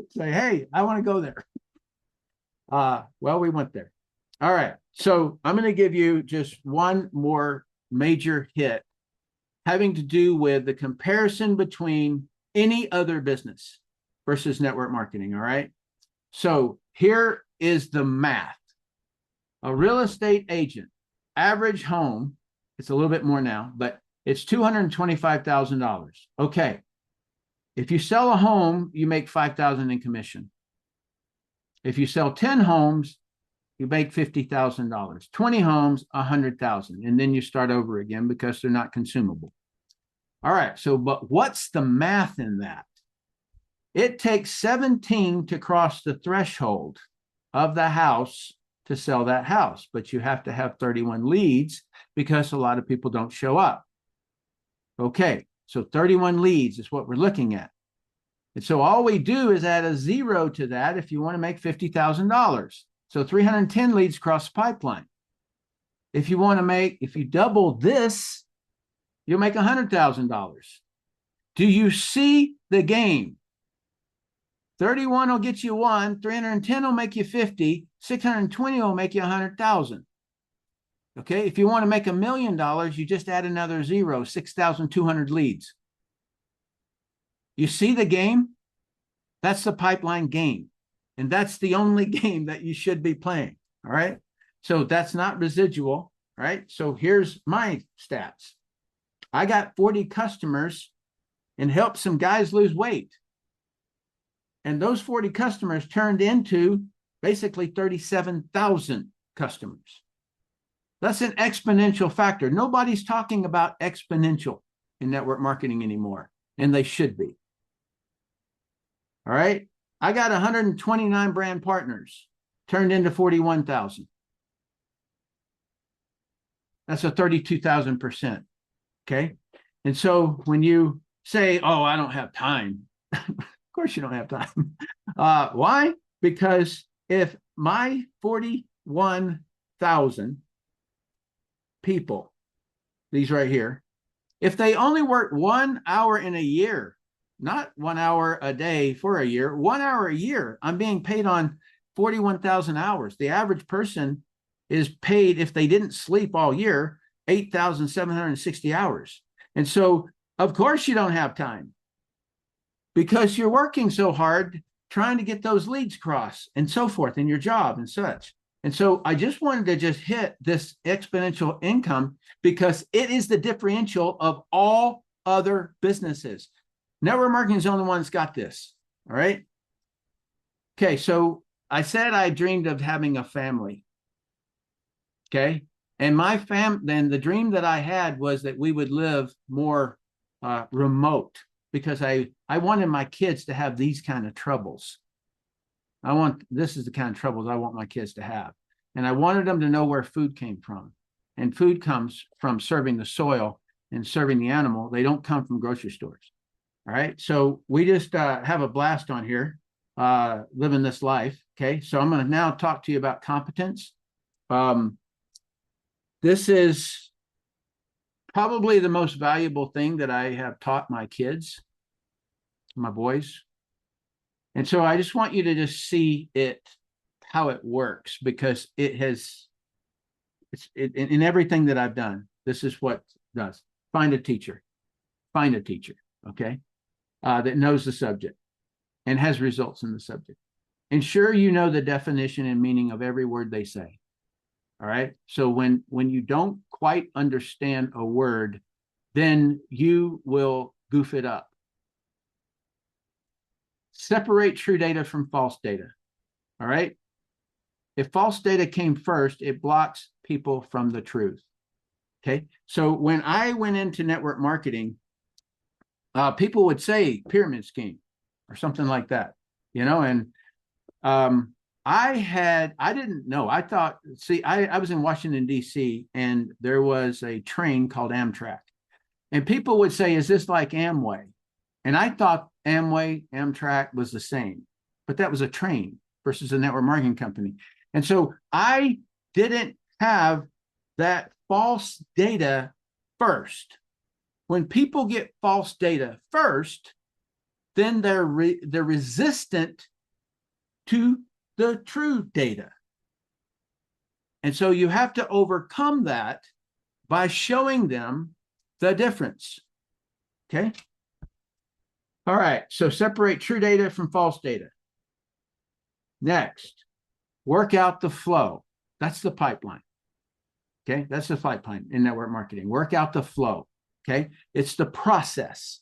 Speaker 2: say, hey, I want to go there. Well, we went there. All right. So I'm going to give you just one more major hit having to do with the comparison between any other business versus network marketing. All right. So here is the math. A real estate agent, average home, it's a little bit more now, but it's $225,000. Okay. If you sell a home, you make $5,000 in commission. If you sell 10 homes, you make $50,000. 20 homes, $100,000. And then you start over again because they're not consumable. All right. So, but what's the math in that? It takes 17 to cross the threshold of the house to sell that house, but you have to have 31 leads because a lot of people don't show up. Okay. So 31 leads is what we're looking at. And so all we do is add a 0 to that if you want to make $50,000. So 310 leads cross the pipeline. If you double this, you'll make $100,000. Do you see the game? 31 will get you 1, 310 will make you 50, 620 will make you 100,000. Okay, if you want to make $1 million, you just add another 0, 6,200 leads. You see the game? That's the pipeline game. And that's the only game that you should be playing. All right. So that's not residual, right? So here's my stats. I got 40 customers and helped some guys lose weight. And those 40 customers turned into basically 37,000 customers. That's an exponential factor. Nobody's talking about exponential in network marketing anymore, and they should be. All right. I got 129 brand partners turned into 41,000. That's a 32,000%. Okay. And so when you say, oh, I don't have time, of course you don't have time. Why? Because if my 41,000 people, these right here, if they only work 1 hour in a year, not 1 hour a day for a year, 1 hour a year, I'm being paid on 41,000 hours. The average person is paid, if they didn't sleep all year, 8,760 hours. And so, of course, you don't have time because you're working so hard trying to get those leads crossed and so forth in your job and such. And so I just wanted to just hit this exponential income because it is the differential of all other businesses. Network marketing is the only one that's got this. All right. Okay. So I said I dreamed of having a family. Okay. And then the dream that I had was that we would live more remote because I wanted my kids to have these kind of troubles. This is the kind of troubles I want my kids to have. And I wanted them to know where food came from. And food comes from serving the soil and serving the animal. They don't come from grocery stores. All right. So we just have a blast on here, living this life. Okay. So I'm going to now talk to you about competence. This is probably the most valuable thing that I have taught my kids, my boys. And so I just want you to just see it, how it works, because it's in everything that I've done. This is what it does. Find a teacher, okay, that knows the subject and has results in the subject. Ensure you know the definition and meaning of every word they say. All right. So when you don't quite understand a word, then you will goof it up. Separate true data from false data. All right. If false data came first, it blocks people from the truth. Okay. So when I went into network marketing, people would say pyramid scheme or something like that, and I didn't know. I thought, I was in Washington, D.C., and there was a train called Amtrak. And people would say, is this like Amway? And I thought Amtrak was the same, but that was a train versus a network marketing company. And so I didn't have that false data first. When people get false data first, then they're resistant to the true data. And so you have to overcome that by showing them the difference. Okay. All right. So separate true data from false data. Next, work out the flow. That's the pipeline. Okay. That's the pipeline in network marketing. Work out the flow. Okay. It's the process.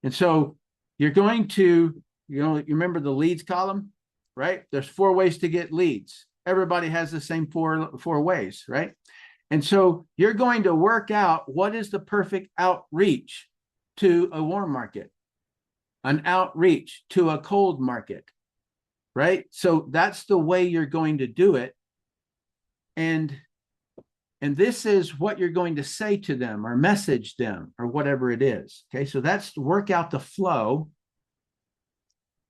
Speaker 2: And so you're going to, you remember the leads column, right? There's 4 ways to get leads. Everybody has the same four ways, right? And so you're going to work out what is the perfect outreach to a warm market, an outreach to a cold market, right? So that's the way you're going to do it. And this is what you're going to say to them or message them or whatever it is. Okay, so that's to work out the flow.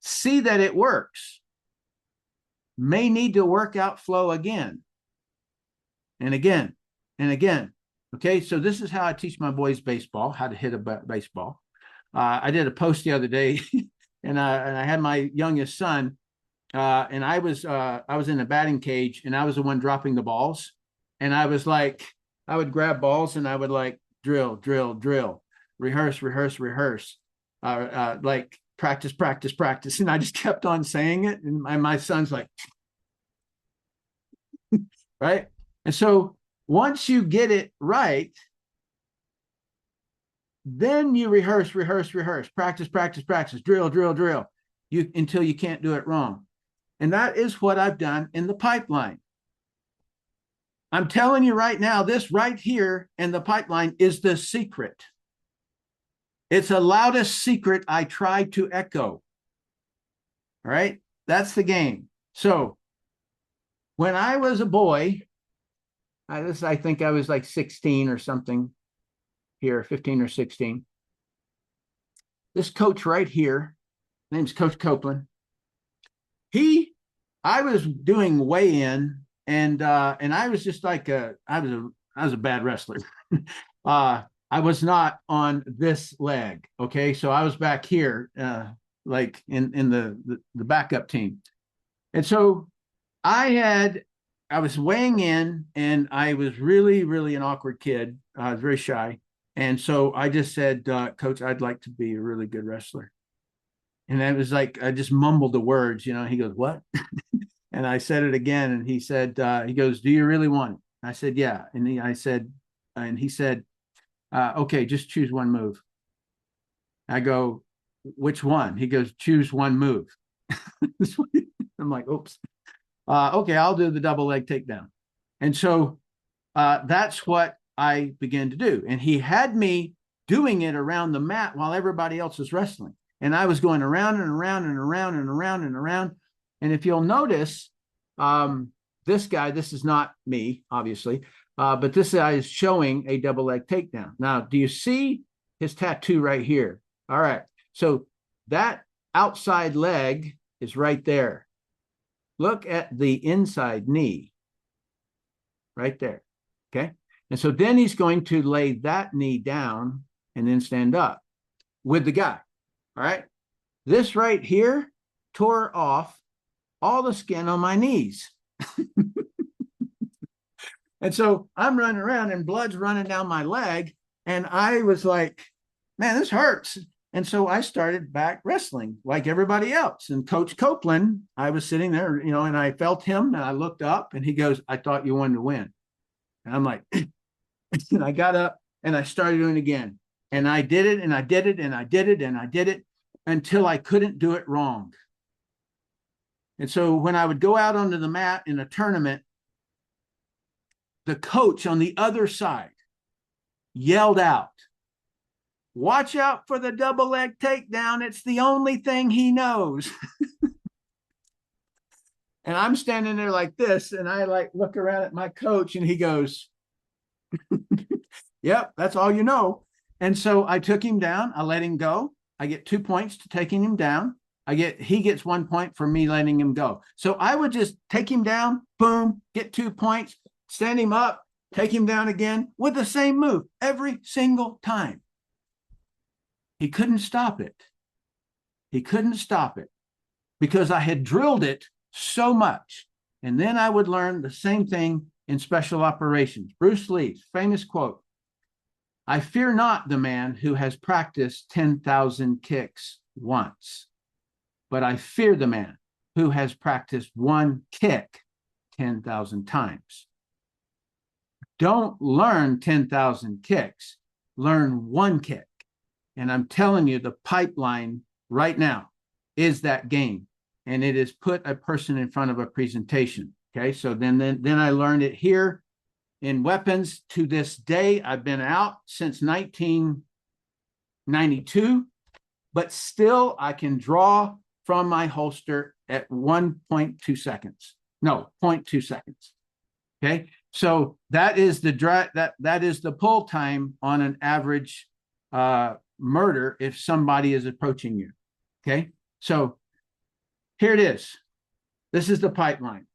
Speaker 2: See that it works. May need to work out flow again and again and again. Okay, so this is how I teach my boys baseball, how to hit a baseball. I did a post the other day, and I had my youngest son, and I was in a batting cage, and I was the one dropping the balls, and I was like, I would grab balls and I would like drill, drill, drill, rehearse, rehearse, rehearse, like practice, practice, practice, and I just kept on saying it, and my son's like, right? And so once you get it right, then you rehearse, practice, drill, until you can't do it wrong. And that is what I've done in the pipeline. I'm telling you right now, this right here in the pipeline is the secret. It's the loudest secret I try to echo. All right, that's the game. So when I was a boy, I think I was like 16 or something here, 15 or 16. This coach right here, name's Coach Copeland. I was doing weigh-in, and I was just like I was a bad wrestler. I was not on this leg. Okay, so I was back here, like in the backup team, and so I was weighing in, and I was really an awkward kid. I was very shy, and so I just said, Coach, I'd like to be a really good wrestler. And I was like, I just mumbled the words, you know. He goes, what? And I said it again, and he said, he goes, do you really want it? I said, yeah. And he said, okay, just choose one move. I go, which one? He goes, choose one move. I'm like, oops. Okay, I'll do the double leg takedown. And so that's what I began to do. And he had me doing it around the mat while everybody else was wrestling. And I was going around and around and around and around and around. And if you'll notice, this guy, this is not me, obviously, but this guy is showing a double leg takedown. Now, do you see his tattoo right here? All right. So that outside leg is right there. Look at the inside knee right there. Okay. And so then he's going to lay that knee down and then stand up with the guy. All right. This right here tore off all the skin on my knees. And so I'm running around and blood's running down my leg. And I was like, man, this hurts. And so I started back wrestling like everybody else. And Coach Copeland, I was sitting there, you know, and I felt him, and I looked up, and he goes, I thought you wanted to win. And I'm like, and I got up and I started doing it again. And I did it, and I did it, and I did it, and I did it until I couldn't do it wrong. And so when I would go out onto the mat in a tournament, the coach on the other side yelled out, watch out for the double leg takedown. It's the only thing he knows. And I'm standing there like this, and I like look around at my coach, and he goes, yep, that's all you know. And so I took him down. I let him go. I get 2 points to taking him down. He gets 1 point for me letting him go. So I would just take him down, boom, get 2 points, stand him up, take him down again with the same move every single time. He couldn't stop it. He couldn't stop it because I had drilled it so much. And then I would learn the same thing in special operations. Bruce Lee's famous quote, I fear not the man who has practiced 10,000 kicks once, but I fear the man who has practiced one kick 10,000 times. Don't learn 10,000 kicks, learn one kick. And I'm telling you, the pipeline right now is that game. And it is put a person in front of a presentation. Okay, so then I learned it here in weapons. To this day, I've been out since 1992, but still I can draw from my holster at 1.2 seconds. No, 0.2 seconds. Okay, so that is that is the pull time on an average murder if somebody is approaching you. Okay, so here it is. This is the pipeline.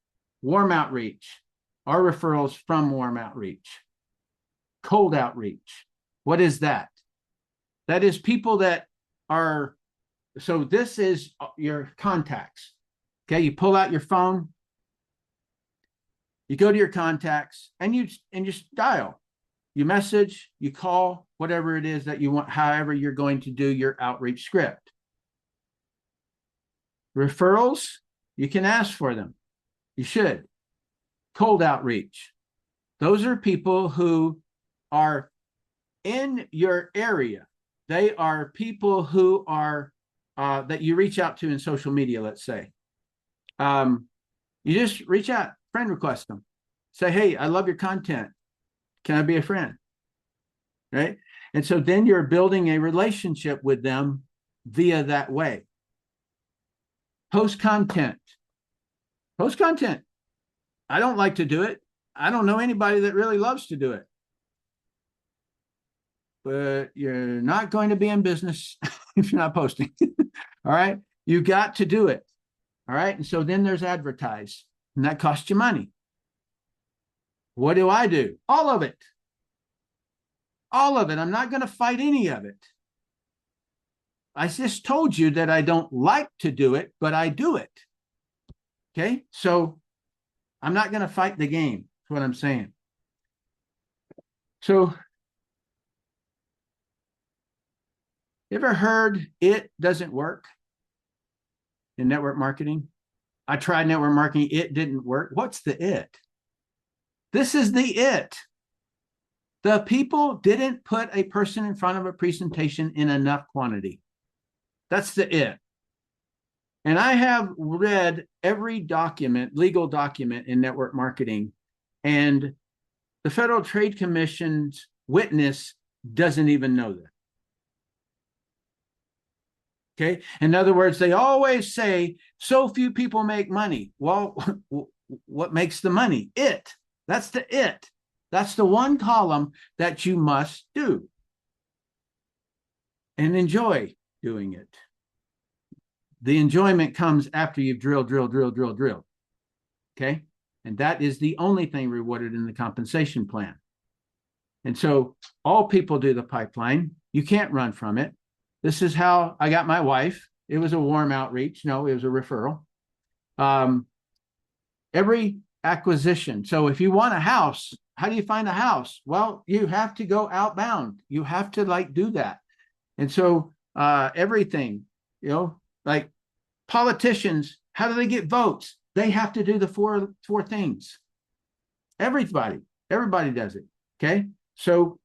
Speaker 2: Warm outreach, our referrals from warm outreach. Cold outreach. What is that? That is people that are, so this is your contacts. Okay, you pull out your phone, you go to your contacts, and you dial. You message, you call, whatever it is that you want, however you're going to do your outreach script. Referrals, you can ask for them. You should. Cold outreach. Those are people who are in your area. They are people who are that you reach out to in social media, let's say. You just reach out, friend request them. Say, hey, I love your content. Can I be a friend? Right? And so then you're building a relationship with them via that way. Post content. Post content. I don't like to do it. I don't know anybody that really loves to do it. But you're not going to be in business if you're not posting. All right. You got to do it. All right. And so then there's advertise, and that costs you money. What do? All of it. All of it. I'm not going to fight any of it. I just told you that I don't like to do it, but I do it. Okay. So I'm not going to fight the game. That's what I'm saying. So, you ever heard it doesn't work in network marketing? I tried network marketing. It didn't work. What's the it? This is the it. The people didn't put a person in front of a presentation in enough quantity. That's the it. And I have read every document, legal document in network marketing, and the Federal Trade Commission's witness doesn't even know that. Okay. In other words, they always say so few people make money. Well, what makes the money? It. That's the it. That's the one column that you must do and enjoy doing it. The enjoyment comes after you've drilled. Okay. And that is the only thing rewarded in the compensation plan. And so all people do the pipeline. You can't run from it. This is how I got my wife. It was a warm outreach. No, it was a referral. Every acquisition. So if you want a house, how do you find a house? Well, you have to go outbound. You have to do that. And so everything, like politicians, how do they get votes? They have to do the four things. Everybody does it. Okay. So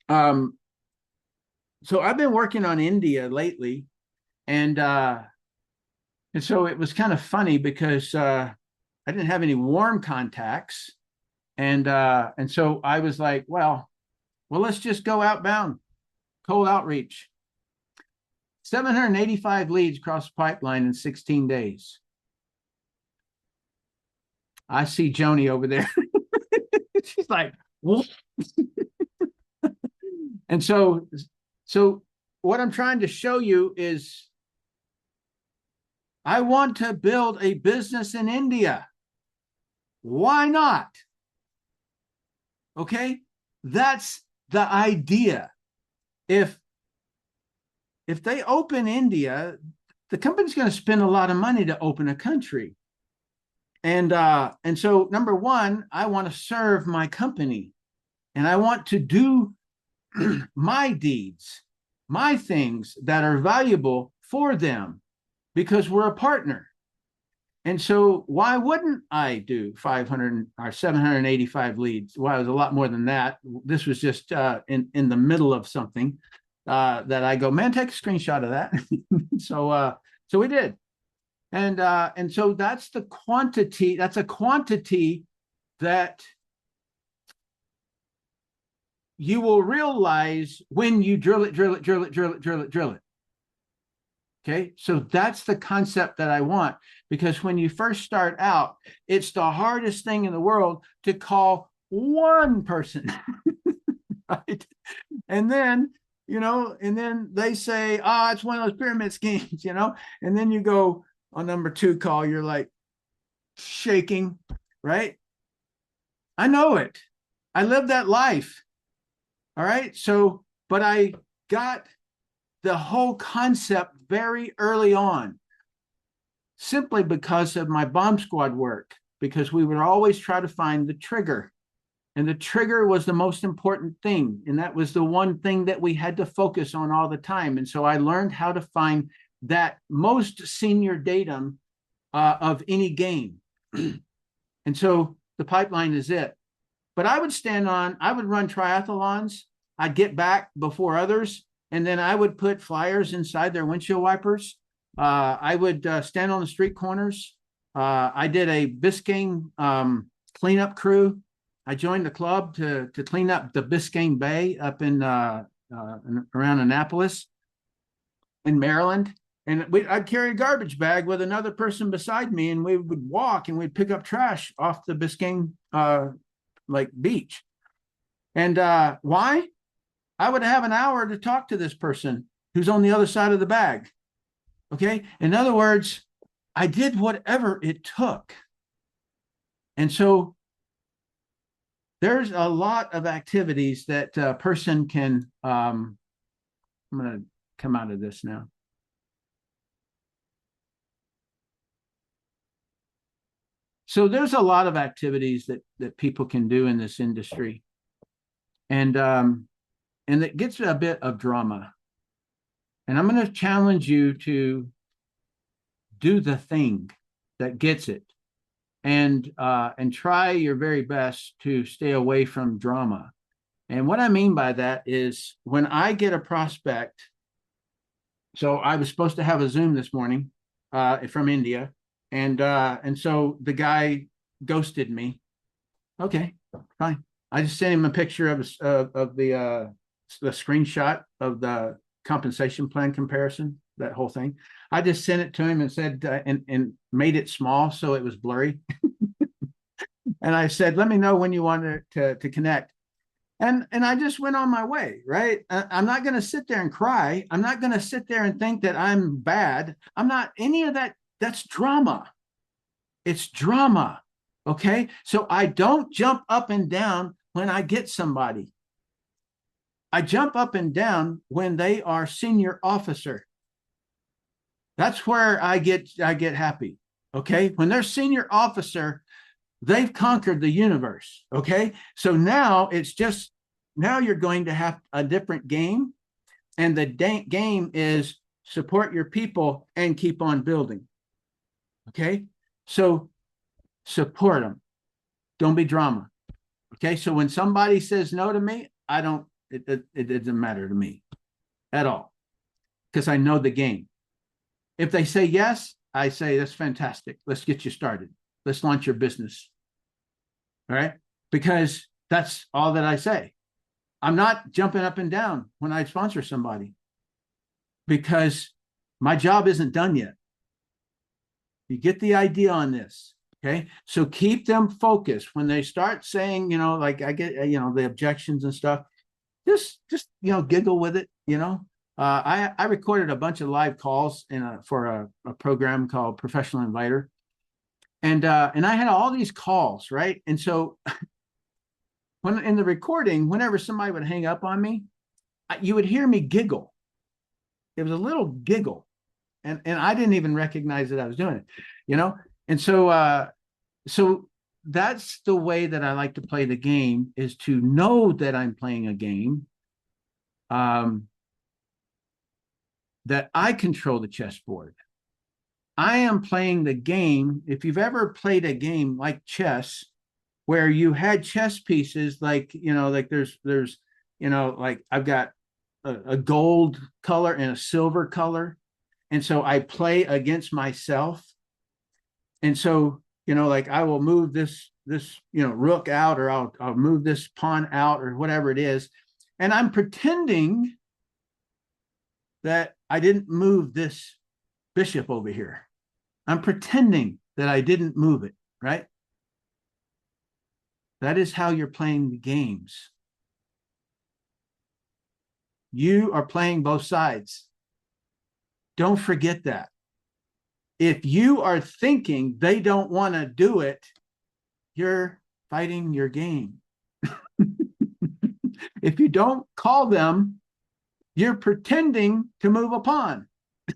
Speaker 2: I've been working on India lately, and so it was kind of funny because I didn't have any warm contacts, and so I was like, well, let's just go outbound, cold outreach. 785 leads across the pipeline in 16 days. I see Joni over there. She's like, what? And so what I'm trying to show you is I want to build a business in India. Why not? Okay? That's the idea. If they open India, the company's going to spend a lot of money to open a country. And so number one, I want to serve my company, and I want to do my deeds, my things that are valuable for them, because we're a partner. And so why wouldn't I do 500 or 785 leads? Well, it was a lot more than that. This was just in the middle of something that I go, man, take a screenshot of that. So we did. And so that's the quantity. That's a quantity that you will realize when you drill it. Okay, so that's the concept that I want, because when you first start out, it's the hardest thing in the world to call one person, right? And then, and then they say, it's one of those pyramid schemes, and then you go on number 2 call, you're like shaking, right? I know it. I lived that life. All right. So, but I got the whole concept very early on, simply because of my bomb squad work, because we would always try to find the trigger, and the trigger was the most important thing. And that was the one thing that we had to focus on all the time. And so I learned how to find that most senior datum of any game. And so the pipeline is it. But I would run triathlons. I'd get back before others, and then I would put flyers inside their windshield wipers. I would stand on the street corners. I did a Biscayne cleanup crew. I joined the club to clean up the Biscayne Bay up in around Annapolis in Maryland. And I'd carry a garbage bag with another person beside me, and we would walk and we'd pick up trash off the Biscayne beach. And why? I would have an hour to talk to this person who's on the other side of the bag. Okay. In other words, I did whatever it took. And so there's a lot of activities that a person can, I'm going to come out of this now. So there's a lot of activities that people can do in this industry. And it gets a bit of drama. And I'm going to challenge you to do the thing that gets it, and try your very best to stay away from drama. And what I mean by that is when I get a prospect, so I was supposed to have a Zoom this morning from India, and so the guy ghosted me. Okay, fine. I just sent him a picture of the screenshot of the compensation plan comparison, that whole thing. I just sent it to him and said, and made it small so it was blurry. And I said, let me know when you want to connect. And I just went on my way, right? I'm not going to sit there and cry. I'm not going to sit there and think that I'm bad. I'm not any of that. That's drama. It's drama. Okay. So I don't jump up and down when I get somebody. I jump up and down when they are senior officer. That's where I get happy. Okay. When they're senior officer, they've conquered the universe. Okay. So now you're going to have a different game. And the game is support your people and keep on building. Okay. So support them. Don't be drama. Okay. So when somebody says no to me, it doesn't matter to me at all, because I know the game. If they say yes, I say, that's fantastic. Let's get you started. Let's launch your business. All right. Because that's all that I say. I'm not jumping up and down when I sponsor somebody, because my job isn't done yet. You get the idea on this. Okay. So keep them focused when they start saying, like I get, the objections and stuff, just giggle with it. I recorded a bunch of live calls for a program called Professional Inviter. And I had all these calls, right? And so when in the recording, whenever somebody would hang up on me, you would hear me giggle. It was a little giggle. And I didn't even recognize that I was doing it, And so that's the way that I like to play the game, is to know that I'm playing a game, that I control the chessboard. I am playing the game. If you've ever played a game like chess, where you had chess pieces, like there's like I've got a gold color and a silver color, and so I play against myself. And so like I will move this rook out, or I'll move this pawn out, or whatever it is, and I'm pretending that I didn't move this bishop over here. I'm pretending that I didn't move it, right? That is how you're playing the games. You are playing both sides. Don't forget that. If you are thinking they don't want to do it, you're fighting your game. If you don't call them, you're pretending to move a pawn.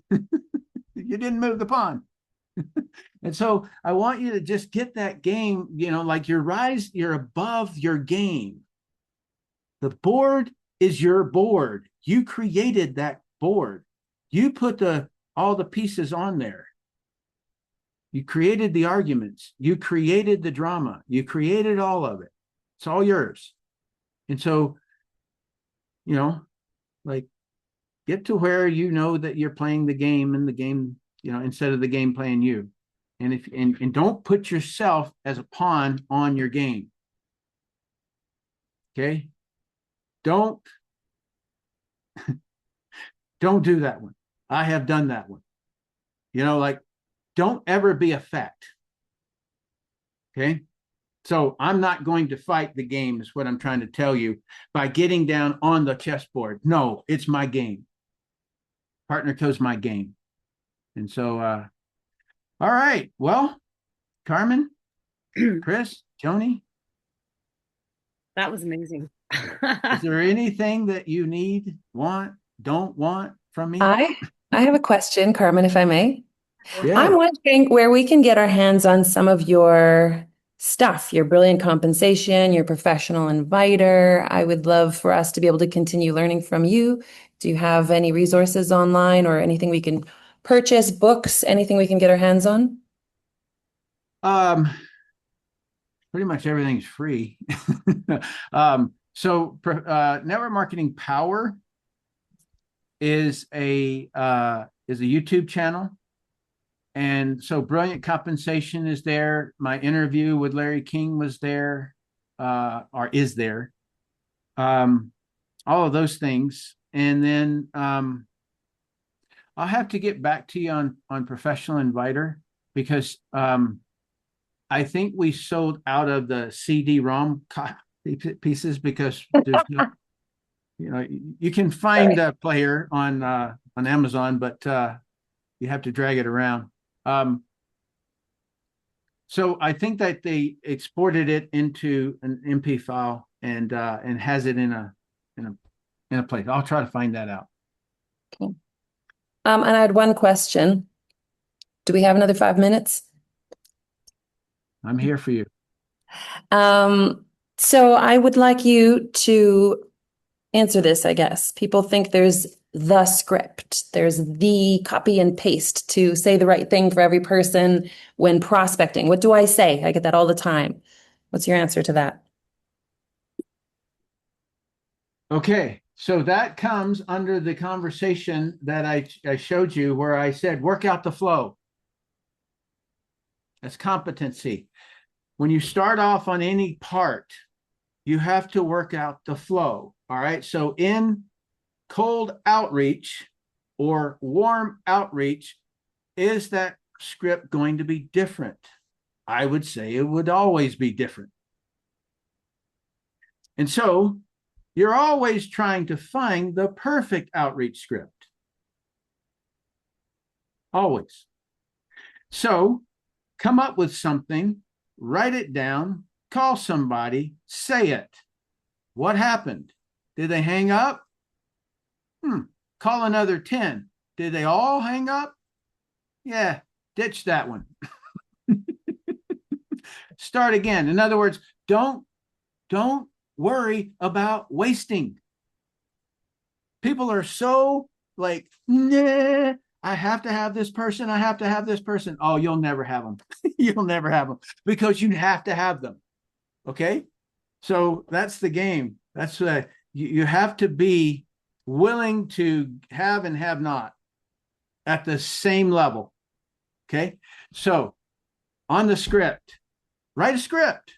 Speaker 2: You didn't move the pawn. And so I want you to just get that game, like you're above your game. The board is your board. You created that board. You put all the pieces on there. You created the arguments. You created the drama. You created all of it. It's all yours. And so, you know, like get to where you know that you're playing the game and the game, instead of the game playing you. And don't put yourself as a pawn on your game. Okay? Don't do that one. I have done that one. Like don't ever be a fact. Okay? So I'm not going to fight the game, is what I'm trying to tell you, by getting down on the chessboard. No, it's my game. Partner Co's my game. And so, all right. Well, Carmen, Chris, Joni,
Speaker 1: That was amazing.
Speaker 2: is there anything that you need, want, don't want from me?
Speaker 4: I have a question, Carmen, if I may.
Speaker 2: Yeah.
Speaker 4: I'm wondering where we can get our hands on some of your stuff, your brilliant compensation, your professional inviter. I would love for us to be able to continue learning from you. Do you have any resources online or anything we can purchase, books, anything we can get our hands on?
Speaker 2: Pretty much everything's free. So Network Marketing Power is a YouTube channel. And so Brilliant Compensation is there. My interview with Larry King was there, or is there. All of those things. And then I'll have to get back to you on Professional Inviter, because I think we sold out of the CD-ROM pieces, because there's no, you can find a player on Amazon, but you have to drag it around. So I think that they exported it into an MP file and has it in a place. I'll try to find that out.
Speaker 4: Okay. And I had one question. Do we have another 5 minutes?
Speaker 2: I'm here for you.
Speaker 4: So I would like you to answer this, I guess. People think there's the script, there's the copy and paste to say the right thing for every person when prospecting. What do I say? I get that all the time. What's your answer to that?
Speaker 2: Okay, so that comes under the conversation that I showed you, where I said, work out the flow. That's competency. When you start off on any part, you have to work out the flow. All right. So in cold outreach or warm outreach, is that script going to be different? I would say it would always be different. And so you're always trying to find the perfect outreach script. Always. So come up with something, write it down, call somebody, say it. What happened? Did they hang up? Call another 10. Did they all hang up? Yeah, ditch that one. Start again. In other words, don't worry about wasting. People are so like, nah, I have to have this person. I have to have this person. Oh, you'll never have them. You'll never have them, because you have to have them. Okay. So that's the game. That's you have to be willing to have and have not at the same level. Okay. So on the script, write a script.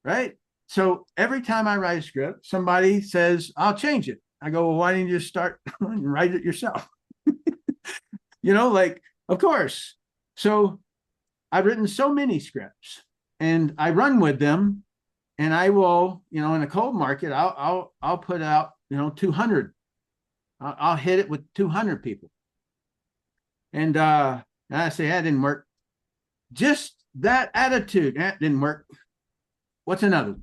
Speaker 2: Right. So every time I write a script, somebody says, I'll change it. I go, well, why didn't you just start and write it yourself? Like, of course. So I've written so many scripts and I run with them, and I will, in a cold market, I'll put out, 200. I'll hit it with 200 people. And I say, that didn't work. Just that attitude, that didn't work. What's another?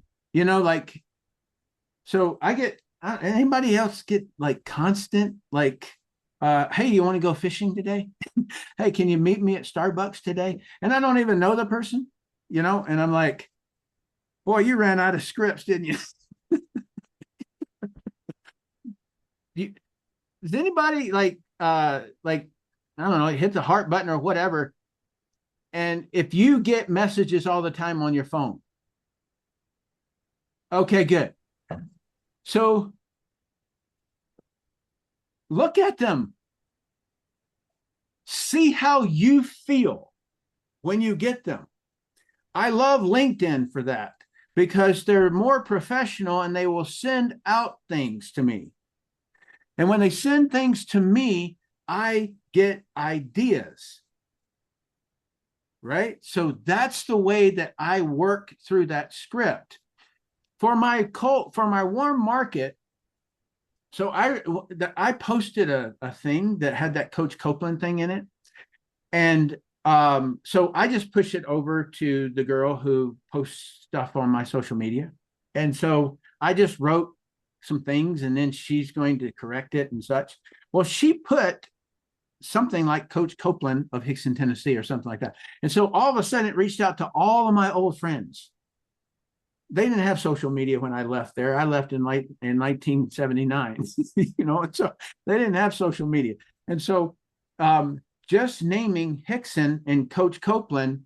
Speaker 2: So I get, anybody else get like constant, like, hey, you want to go fishing today? Hey, can you meet me at Starbucks today? And I don't even know the person, and I'm like, boy, you ran out of scripts, didn't you? Does anybody like, I don't know, hit the heart button or whatever? And if you get messages all the time on your phone, Okay, good. So look at them. See how you feel when you get them. I love LinkedIn for that because they're more professional and they will send out things to me. And when they send things to me, I get ideas, right? So that's the way that I work through that script. For my warm market, so I posted a thing that had that Coach Copeland thing in it. And so I just push it over to the girl who posts stuff on my social media. And so I just wrote some things and then she's going to correct it and such. Well, she put something like Coach Copeland of Hickson, Tennessee, or something like that. And so all of a sudden it reached out to all of my old friends. They didn't have social media when I left there. I left in 1979, and so they didn't have social media. And so just naming Hickson and Coach Copeland,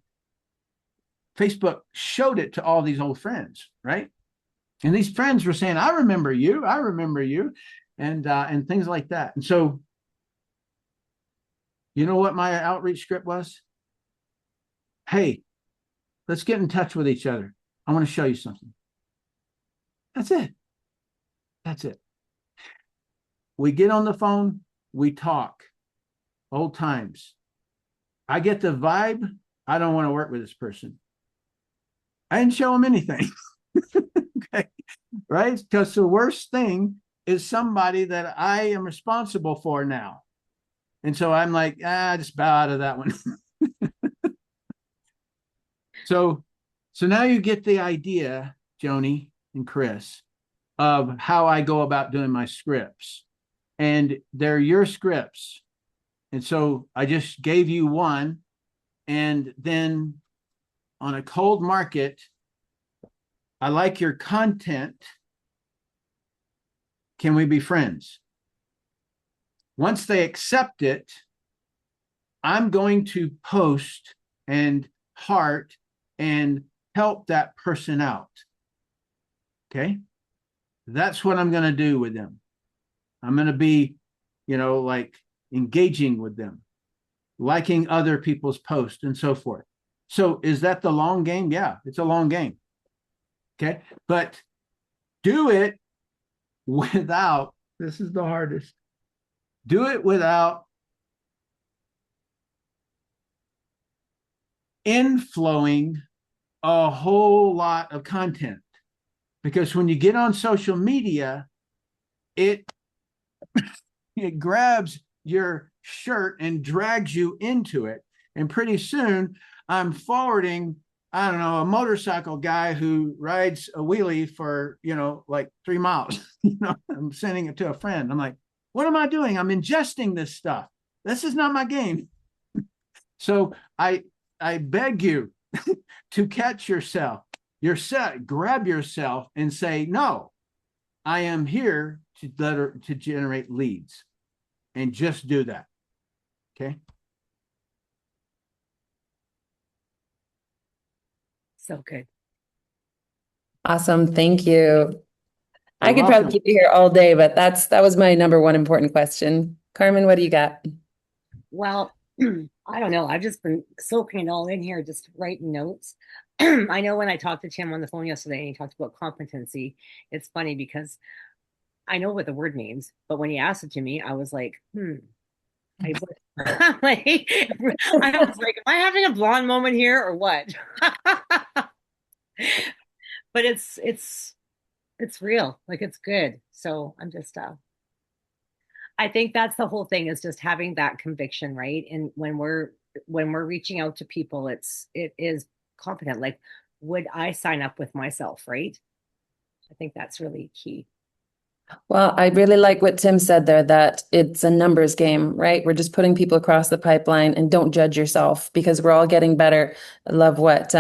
Speaker 2: Facebook showed it to all these old friends, right? And these friends were saying, I remember you, and things like that. And so, you know what my outreach script was? Hey, let's get in touch with each other. I want to show you something. That's it. That's it. We get on the phone, we talk. Old times. I get the vibe. I don't want to work with this person. I didn't show him anything. Okay. Right? Because the worst thing is somebody that I am responsible for now. And so I'm like, just bow out of that one. So now you get the idea, Joni and Chris, of how I go about doing my scripts. And they're your scripts. And so I just gave you one. And then on a cold market, I like your content. Can we be friends? Once they accept it, I'm going to post and heart and help that person out. Okay? That's what I'm going to do with them. I'm going to be, like engaging with them, liking other people's posts and so forth. So is that the long game? Yeah, it's a long game. Okay. But do it without, this is the hardest, do it without inflowing a whole lot of content. Because when you get on social media, it grabs your shirt and drags you into it. And pretty soon I'm forwarding, I don't know, a motorcycle guy who rides a wheelie for, like 3 miles. I'm sending it to a friend. I'm like, what am I doing? I'm ingesting this stuff. This is not my game. So I beg you to catch yourself, grab yourself and say, no, I am here to generate leads, and just do that. Okay.
Speaker 1: So good.
Speaker 4: Awesome. Thank you. I
Speaker 2: You're
Speaker 4: could
Speaker 2: welcome.
Speaker 4: probably keep you here all day, but that was my number one important question. Carmen, what do you got?
Speaker 1: Well, I don't know. I've just been soaking it all in here, just writing notes. I know when I talked to Tim on the phone yesterday and he talked about competency, it's funny because I know what the word means, but when he asked it to me, I was like, I was like, am I having a blonde moment here or what? But it's real. Like, it's good. So I'm just I think that's the whole thing, is just having that conviction, right? And when we're reaching out to people, it is competent. Like, would I sign up with myself, right? I think that's really key.
Speaker 4: Well, I really like what Tim said there, that it's a numbers game, right? We're just putting people across the pipeline, and don't judge yourself because we're all getting better. I love what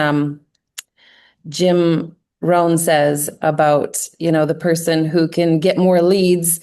Speaker 4: Jim Rohn says about, the person who can get more leads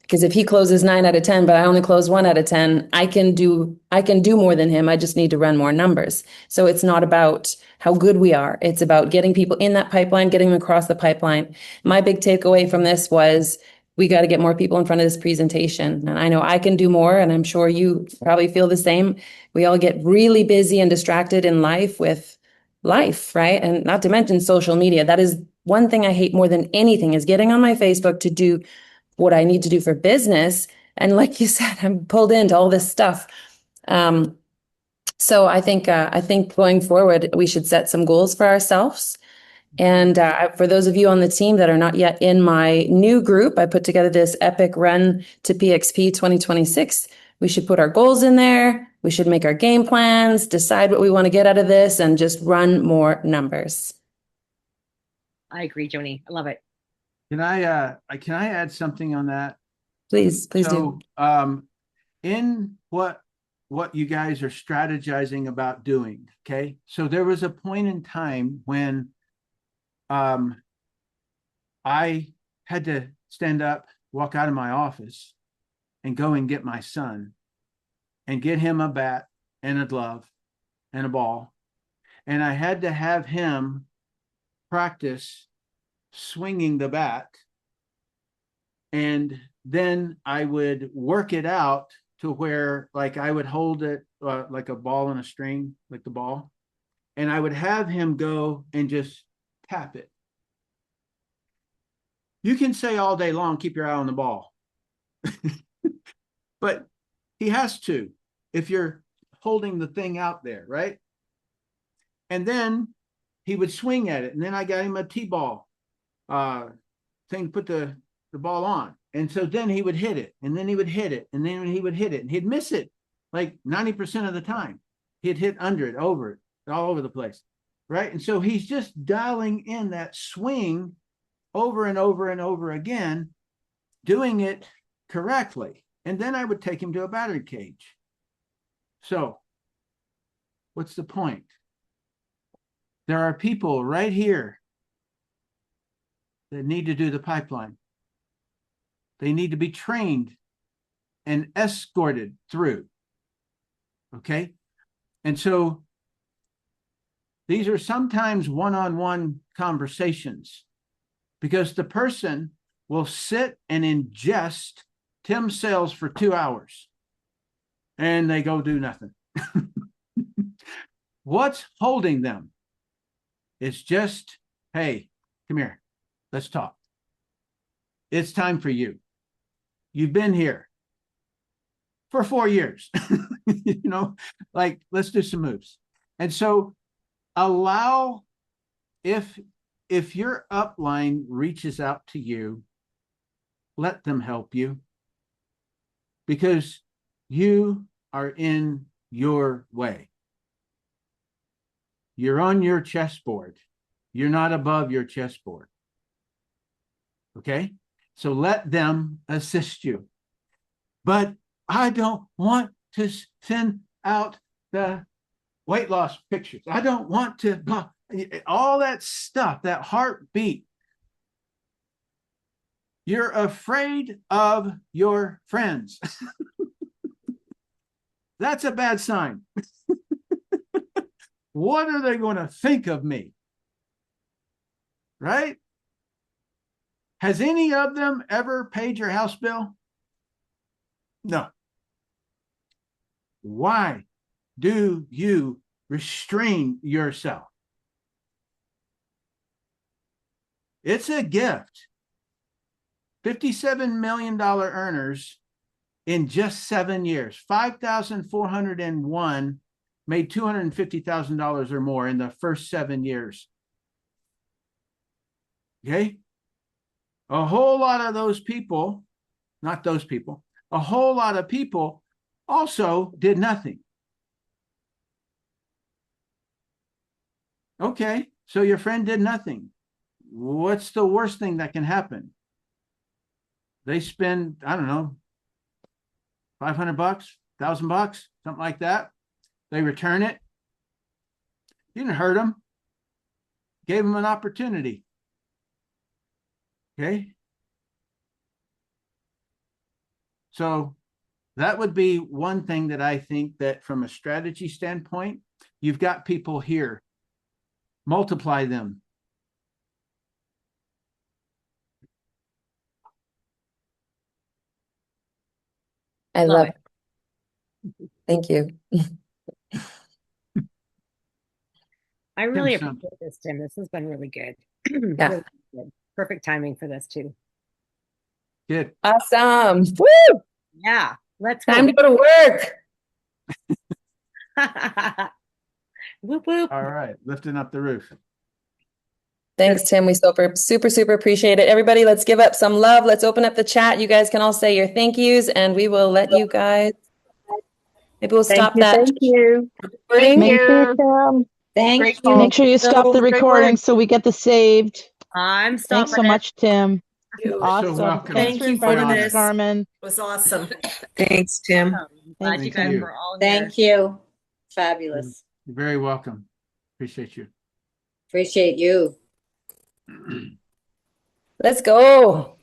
Speaker 4: Because if he closes 9 out of 10, but I only close 1 out of 10, I can do more than him. I just need to run more numbers. So it's not about how good we are. It's about getting people in that pipeline, getting them across the pipeline. My big takeaway from this was we got to get more people in front of this presentation. And I know I can do more, and I'm sure you probably feel the same. We all get really busy and distracted in life with life, right? And not to mention social media. That is one thing I hate more than anything, is getting on my Facebook to do what I need to do for business. And like you said, I'm pulled into all this stuff. So I think going forward, we should set some goals for ourselves. And for those of you on the team that are not yet in my new group, I put together this epic run to PXP 2026. We should put our goals in there. We should make our game plans, decide what we want to get out of this, and just run more numbers.
Speaker 1: I agree, Joni. I love it.
Speaker 2: Can I add something on that?
Speaker 4: Please do.
Speaker 2: So, in what you guys are strategizing about doing, okay? So there was a point in time when I had to stand up, walk out of my office, and go and get my son and get him a bat and a glove and a ball. And I had to have him practice swinging the bat. And then I would work it out to where, like, I would hold it like a ball on a string, like the ball. And I would have him go and just tap it. You can say all day long, keep your eye on the ball. But he has to, if you're holding the thing out there, right? And then he would swing at it. And then I got him a T-ball thing to put the ball on. And so then he would hit it, and then he would hit it, and then he would hit it, and he'd miss it like 90% of the time. He'd hit under it, over it, all over the place, right? And so he's just dialing in that swing over and over and over again, doing it correctly. And then I would take him to a battery cage. So what's the point? There are people right here that need to do the pipeline. They need to be trained and escorted through. Okay? And so these are sometimes one-on-one conversations, because the person will sit and ingest Tim's sales for 2 hours and they go do nothing. What's holding them? It's just, hey, come here, let's talk. It's time for you. You've been here for 4 years. You know, like, let's do some moves. And so allow, if your upline reaches out to you, let them help you, because you are in your way. You're on your chessboard. You're not above your chessboard. Okay? So let them assist you. But I don't want to send out the weight loss pictures. I don't want to, all that stuff, that heartbeat. You're afraid of your friends. That's a bad sign. What are they going to think of me? Right? Has any of them ever paid your house bill? No. Why do you restrain yourself? It's a gift. $57 million earners in just 7 years. 5,401 made $250,000 or more in the first 7 years. Okay? A whole lot of those people, not those people, a whole lot of people also did nothing. Okay, so your friend did nothing. What's the worst thing that can happen? They spend, I don't know, $500, $1,000, something like that. They return it. You didn't hurt them. Gave them an opportunity. Okay. So that would be one thing that I think that from a strategy standpoint, you've got people here, multiply them.
Speaker 4: I
Speaker 1: Love
Speaker 4: love it. Thank you.
Speaker 1: I really
Speaker 2: Tim,
Speaker 1: appreciate this, Tim. This has been really good.
Speaker 4: Yeah.
Speaker 1: Really good. Perfect timing for this too.
Speaker 2: good.
Speaker 4: Awesome. Woo!
Speaker 1: Yeah, let's
Speaker 4: Time
Speaker 1: go.
Speaker 4: to go to work.
Speaker 1: Whoop whoop.
Speaker 2: All right, lifting up the roof.
Speaker 4: Thanks, Tim. We super appreciate it. Everybody, let's give up some love. Let's open up the chat. You guys can all say your thank yous, and we will let you guys. Maybe we'll stop that
Speaker 3: Thank you.
Speaker 4: recording.
Speaker 3: Thank you, Tim.
Speaker 5: Thank
Speaker 3: Great
Speaker 5: you.
Speaker 3: call.
Speaker 5: Make sure you stop the
Speaker 1: Great
Speaker 5: recording
Speaker 1: work.
Speaker 5: so we get the saved.
Speaker 1: I'm
Speaker 5: Thanks
Speaker 1: stopping
Speaker 5: so
Speaker 1: it.
Speaker 5: much, Tim.
Speaker 2: You're so
Speaker 5: Awesome.
Speaker 2: welcome.
Speaker 5: Thanks for
Speaker 1: Thank you for
Speaker 5: inviting us,
Speaker 1: this.
Speaker 5: Carmen.
Speaker 1: It was awesome.
Speaker 4: Thanks, Tim.
Speaker 1: Glad
Speaker 5: Thank
Speaker 1: you guys
Speaker 2: you.
Speaker 1: were all here.
Speaker 6: Thank you. Fabulous.
Speaker 2: You're very welcome. Appreciate you.
Speaker 6: Appreciate you.
Speaker 4: Let's go.